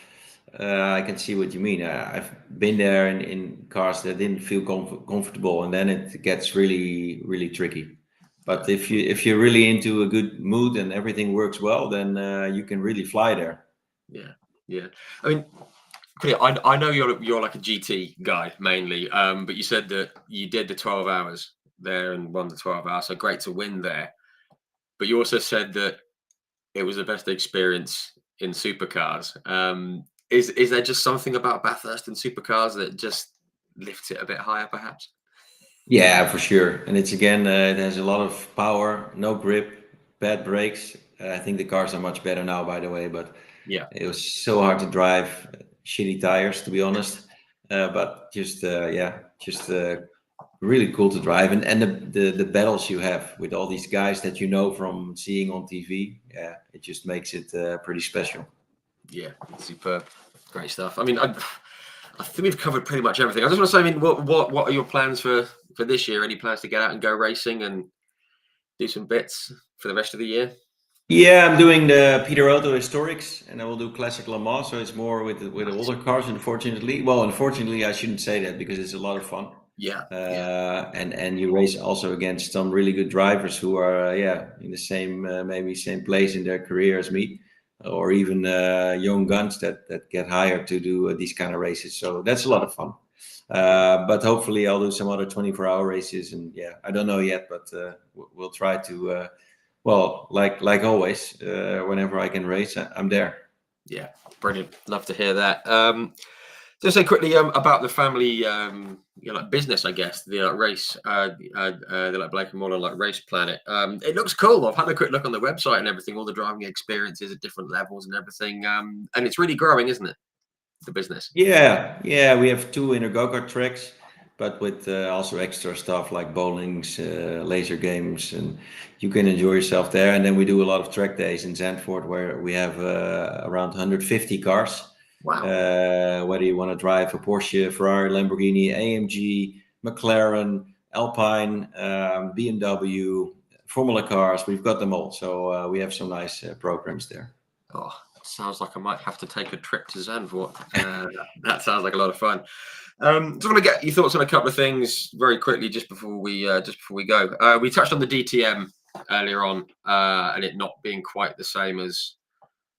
I can see what you mean. I've been there in cars that didn't feel comfortable, and then it gets really tricky. Yeah, But if you're really into a good mood and everything works well, then you can really fly there. yeah, yeah. I mean, I know you're like a GT guy mainly, but you said that you did the 12 hours there and won the 12 hours. So great to win there. But you also said that it was the best experience in supercars. Is there just something about Bathurst and supercars that just lifts it a bit higher, perhaps? Yeah, for sure. And it's again, it has a lot of power, no grip, bad brakes. I think the cars are much better now, by the way, but Yeah, it was so hard to drive, shitty tires, to be honest. But just, yeah, just really cool to drive. And the battles you have with all these guys that you know from seeing on TV, yeah, it just makes it pretty special. yeah, superb, great stuff. I mean, I think we've covered pretty much everything. I just want to say, I mean, what are your plans for this year? Any plans to get out and go racing and do some bits for the rest of the year? Yeah, I'm doing the Peter Auto Historics, and I will do Classic Le Mans. So it's more with Nice. older cars, unfortunately. Well, unfortunately, I shouldn't say that because it's a lot of fun. Yeah, yeah, And you race also against some really good drivers who are yeah in the same maybe same place in their career as me, or even young guns that get hired to do these kind of races. So that's a lot of fun. yeah, But hopefully I'll do some other 24-hour races, and yeah, I don't know yet, but we'll try to. Well, like always, whenever I can race, I'm there. yeah. Brilliant. Love to hear that. Just say quickly about the family, like business, I guess the race, the like Bleekemolen like Race Planet. It looks cool. I've had a quick look on the website and everything, all the driving experiences at different levels and everything. And it's really growing, isn't it? The business. Yeah, yeah, we have two inner go-kart tracks, but with also extra stuff like bowlings, laser games, and you can enjoy yourself there. And then we do a lot of track days in Zandvoort where we have around 150 cars. Wow. Whether you want to drive a Porsche, Ferrari, Lamborghini, AMG, McLaren, Alpine, BMW, Formula cars, we've got them all. So we have some nice programs there. Oh, sounds like I might have to take a trip to Zandvoort. That sounds like a lot of fun. Just want to get your thoughts on a couple of things very quickly just before we go. We touched on the DTM earlier on, and it not being quite the same as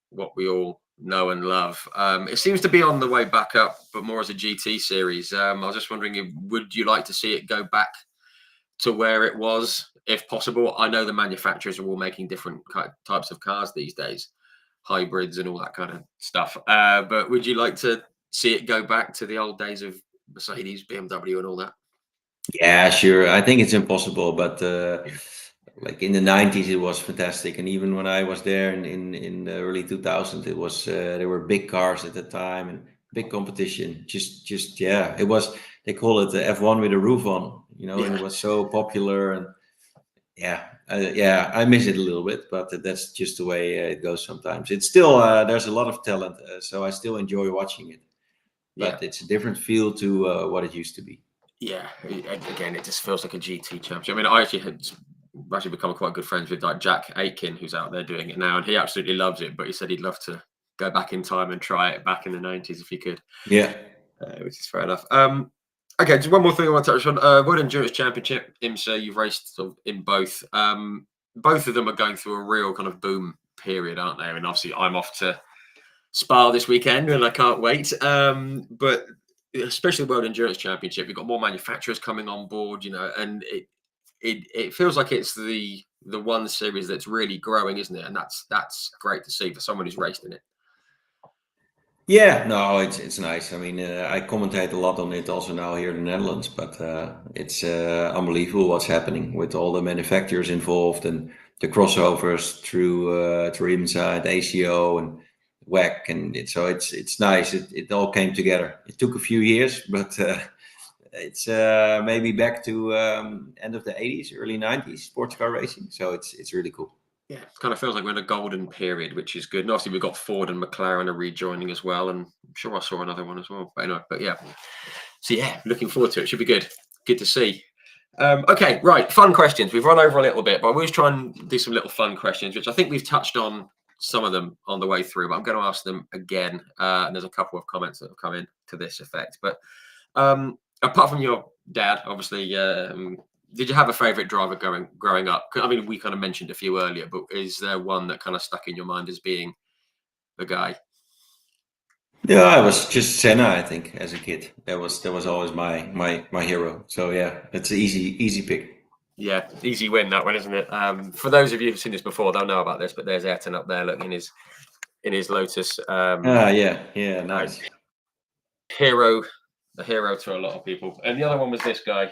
what we all know and love. It seems to be on the way back up, but more as a GT series. I was just wondering, would you like to see it go back to where it was, if possible? I know the manufacturers are all making different types of cars these days, hybrids and all that kind of stuff. But would you like to see it go back to the old days of Mercedes, BMW, and all that? Yeah, sure. I think it's impossible, but Yeah, like in the 90s, it was fantastic. And even when I was there in the early 2000s, it was there were big cars at the time and big competition. Just yeah, it was. They call it the F1 with a roof on, and yeah, it was so popular. And yeah, yeah, I miss it a little bit, but that's just the way it goes sometimes. It's still there's a lot of talent, so I still enjoy watching it, yeah. but it's a different feel to what it used to be. Yeah, again, it just feels like a GT championship. I mean, I actually had actually become quite good friends with like Jack Aitken, who's out there doing it now, and he absolutely loves it. But he said he'd love to go back in time and try it back in the 90s if he could, Yeah. which is fair enough. Okay, just one more thing I want to touch on. World Endurance Championship, IMSA, you've raced sort of in both. Both of them are going through a real kind of boom period, aren't they? I mean, obviously, I'm off to Spa this weekend, and I can't wait. But especially the World Endurance Championship, you've got more manufacturers coming on board, and it feels like it's the one series that's really growing, isn't it? And that's great to see for someone who's raced in it. Yeah, no, it's nice. I mean, I commentate a lot on it also now here in the Netherlands, but it's unbelievable what's happening with all the manufacturers involved and the crossovers through Inside, ACO, and WEC, and it's nice. It all came together. It took a few years, but it's maybe back to end of the 80s, early 90s sports car racing. So it's really cool. Yeah, it kind of feels like we're in a golden period, which is good. And obviously, we've got Ford and McLaren are rejoining as well, and I'm sure I saw another one as well. But anyway, but yeah, so yeah, looking forward to it. Should be good. Good to see. Okay, right. Fun questions. We've run over a little bit, but I always try and do some little fun questions, which I think we've touched on some of them on the way through. But I'm going to ask them again. And there's a couple of comments that have come in to this effect. But apart from your dad, obviously, did you have a favourite driver growing up? I mean, we kind of mentioned a few earlier, but is there one that kind of stuck in your mind as being the guy? Yeah, I was just Senna, I think, as a kid. That was always my hero. So yeah, it's an easy pick. Yeah, easy win that one, isn't it? For those of you who've seen this before, they'll know about this. But there's Ayrton up there, looking in his Lotus. Yeah, Uh, nice. hero, a hero to a lot of people. And the other one was this guy,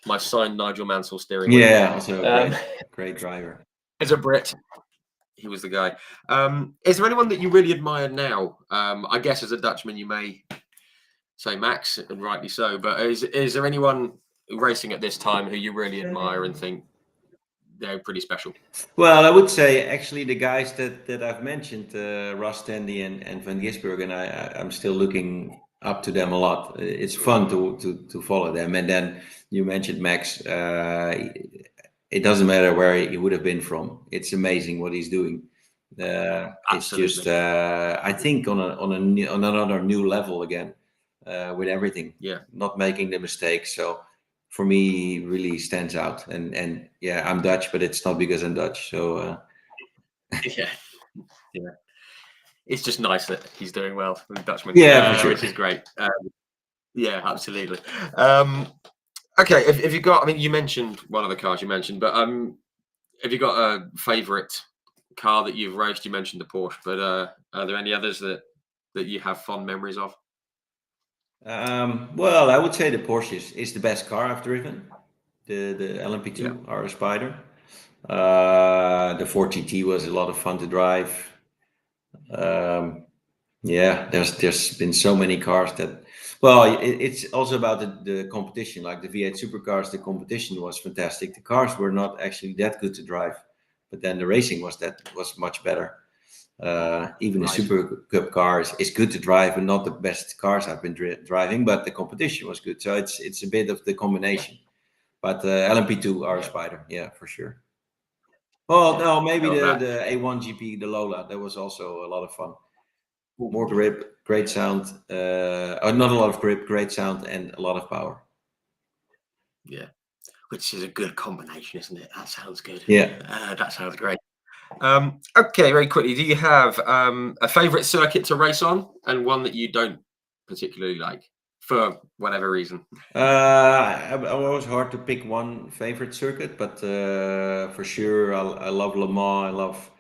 my signed Nigel Mansell steering wheel. Yeah, also a Um, great driver. as a Brit, he was the guy. Is there anyone that you really admire now? I guess as a Dutchman, you may say Max, and rightly so. But is there anyone racing at this time who you really admire and think they're pretty special? Well, I would say actually the guys that I've mentioned, Ross Tandy and Van Gisbergen, I'm still looking up to them a lot. It's fun to follow them. And then you mentioned Max. It doesn't matter where he would have been from. It's amazing what he's doing. It's just Absolutely. I think on another new level again with everything, Yeah. not making the mistakes. So for me, he really stands out. And yeah, I'm Dutch, but it's not because I'm Dutch. So Yeah. Yeah. It's just nice that he's doing well with Dutchman, yeah, for sure. which is great. Yeah, absolutely. Okay, have you got? I mean, you mentioned one of the cars you mentioned, but have you got a favourite car that you've raced? You mentioned the Porsche, but are there any others that you have fond memories of? Well, I would say the Porsche is the best car I've driven. The Yeah. LMP2 R Spider. The 4TT was a lot of fun to drive. Um, yeah, there's been so many cars that. Well, it's also about the competition. Like the V8 supercars, the competition was fantastic. The cars were not actually that good to drive, but then the racing was much better. Even the Right. Super Cup cars is good to drive, and not the best cars I've been driving, but the competition was good. So it's a bit of the Yeah. combination. But LMP2 R Yeah. Spider, yeah, for sure. Well, Yeah. no, maybe Felt that. the A1 GP, the Lola, that was also a lot of fun. More Ooh, grip, great yeah. sound. Not a lot of grip, great sound, and a lot of power. Yeah. Which is a good combination, isn't it? That sounds good. Yeah. That sounds great. Okay, very quickly. Do you have a favourite circuit to race on and one that you don't particularly like for whatever reason? I was hard to pick one favorite circuit, but for sure, I love Le Mans. I love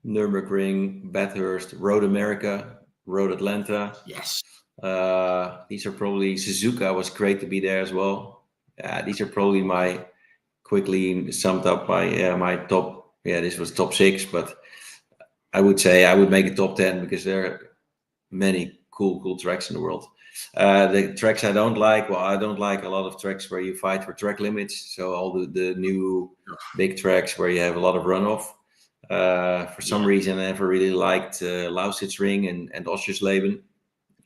Nürburgring, Bathurst, Road America, Road Atlanta. Yes. These are probably Suzuka was great to be there as well. These are probably my quickly summed up my top. Yeah, this was top six, but I would say I would make a top 10 because there are many cool tracks in the world. The tracks I don't like, well, I don't like a lot of tracks where you fight for track limits. So all the new big tracks where you have a lot of runoff. For some Yeah. reason, I never really liked Lausitzring and Oschersleben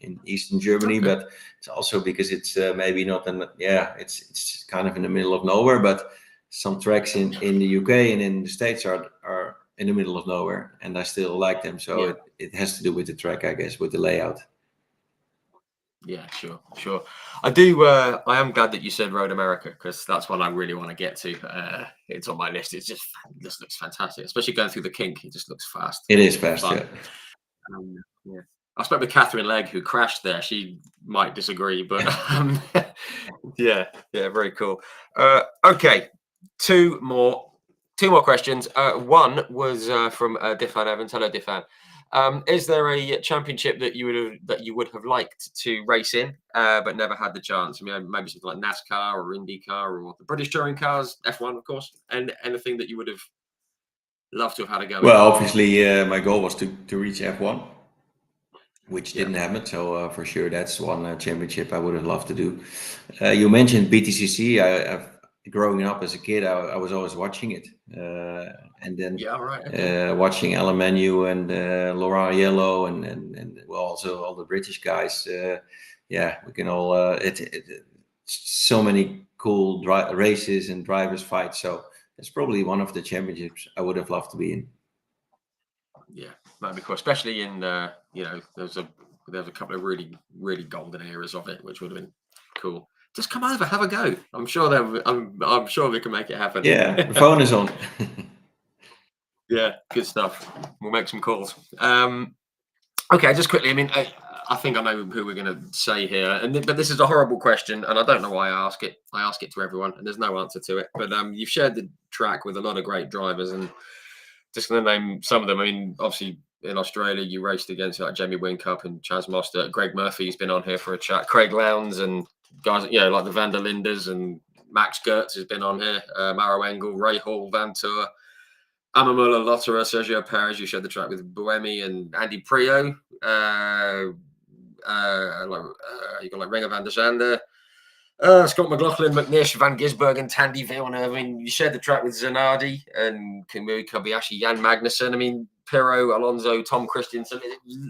in Eastern Germany, Okay. but it's also because it's maybe not it's kind of in the middle of nowhere. But some tracks in the UK and in the States are in the middle of nowhere, and I still like them. So Yeah. it has to do with the track, I guess, with the layout. Yeah. Sure. I do. I am glad that you said Road America because that's one I really want to get to. It's on my list. It just looks fantastic, especially going through the kink. It just looks fast It is and fast, fun. yeah. Yeah. I spoke with Catherine Legg, who crashed there. She might disagree, but yeah, very cool. Okay, two more questions. One was from Diffan Evans. Hello, Diffan. Is there a championship that you would have liked to race in, but never had the chance? I mean, maybe something like NASCAR or IndyCar or the British touring cars, F1, of course, and anything that you would have loved to have had a go in. Well, obviously, my goal was to reach F1, which Yeah. didn't happen. So for sure, that's one championship I would have loved to do. You mentioned BTCC. Growing up as a kid, I was always watching it, and then Yeah, right. Okay. watching Alan Menu and Laurent Yellow and well, also all the British guys. Yeah, we can all so many cool races and drivers fights. So it's probably one of the championships I would have loved to be in. Yeah, that'd be cool, especially in there's a couple of really golden eras of it, which would have been cool. Just come over, have a go. I'm sure I'm sure we can make it happen. Yeah, the phone is on. Yeah, good stuff. We'll make some calls. Okay, just quickly. I mean, I think I know who we're going to say here, but this is a horrible question, and I don't know why I ask it. I ask it to everyone, and there's no answer to it. But you've shared the track with a lot of great drivers, and just going to name some of them. I mean, obviously in Australia, you raced against like Jamie Whincup and Chaz Mostert. Greg Murphy's been on here for a chat. Craig Lowndes and guys, like the Van der Lindes and Max Gertz has been on here. Maro Engel, Ray Hall, Van Tour. Amamula Lotterer, Sergio Perez, you shared the track with Buemi and Andy Prio. You got like Ringer van der Zande, Scott McLaughlin, McNish, Van Gisbergen, and Tandy Villeneuve. I mean, you shared the track with Zanardi and Kamui Kobayashi, Jan Magnussen. I mean, Pirro, Alonso, Tom Christensen.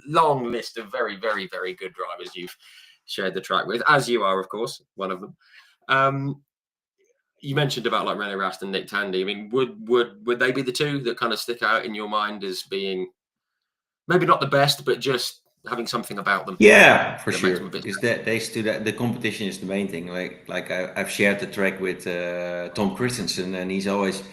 Long list of very, very, very good drivers you've shared the track with, as you are, of course, one of them. You mentioned about like Rene Rast and Nick Tandy. I mean, would they be the two that kind of stick out in your mind as being maybe not the best, but just having something about them? Yeah, for that makes sure. them a bit Is that they stood at the competition is the main thing. Like I've shared the track with Tom Christensen, and he's always.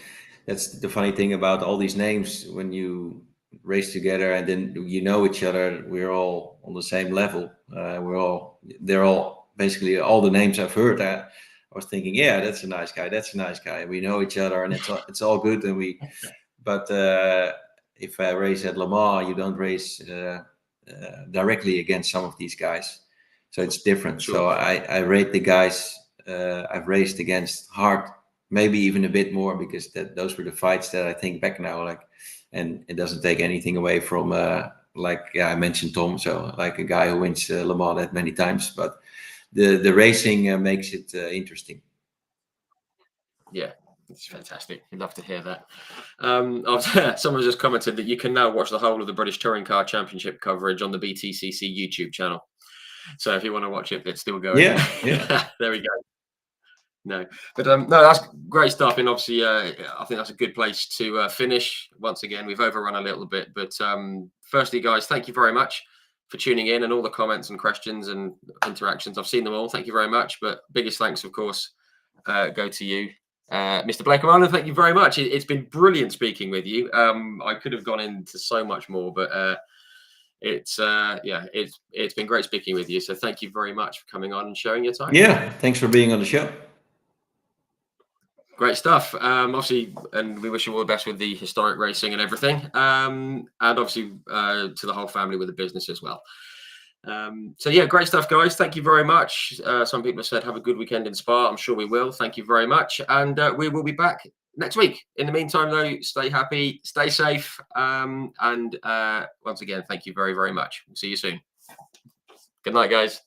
That's the funny thing about all these names when you race together and then you know each other. We're all on the same level. They're all basically all the names I've heard. I was thinking, yeah, that's a nice guy. That's a nice guy. We know each other, and it's all good. But if I race at Le Mans, you don't race directly against some of these guys, so it's different. Sure. So I rate the guys I've raced against hard, maybe even a bit more, because those were the fights that I think back now, and it doesn't take anything away from I mentioned Tom, so like a guy who wins Le Mans that many times, but the racing makes it interesting. Yeah, it's fantastic. I'd love to hear that. Someone just commented that you can now watch the whole of the British Touring Car Championship coverage on the BTCC YouTube channel. So if you want to watch it, it's still going. Yeah. There we go. No, but no, that's great stuff. And obviously, I think that's a good place to finish. Once again, we've overrun a little bit, but firstly, guys, thank you very much for tuning in and all the comments and questions and interactions. I've seen them all. Thank you very much. But biggest thanks, of course, go to you, Mr. Bleekemolen. Thank you very much. It's been brilliant speaking with you. I could have gone into so much more, but it's been great speaking with you. So thank you very much for coming on and sharing your time. Yeah, thanks for being on the show. Great stuff. Obviously, and we wish you all the best with the historic racing and everything. And obviously to the whole family with the business as well. So yeah, great stuff, guys. Thank you very much. Some people have said have a good weekend in Spa. I'm sure we will. Thank you very much. And we will be back next week. In the meantime, though, stay happy, stay safe. And once again, thank you very, very much. We'll see you soon. Good night, guys.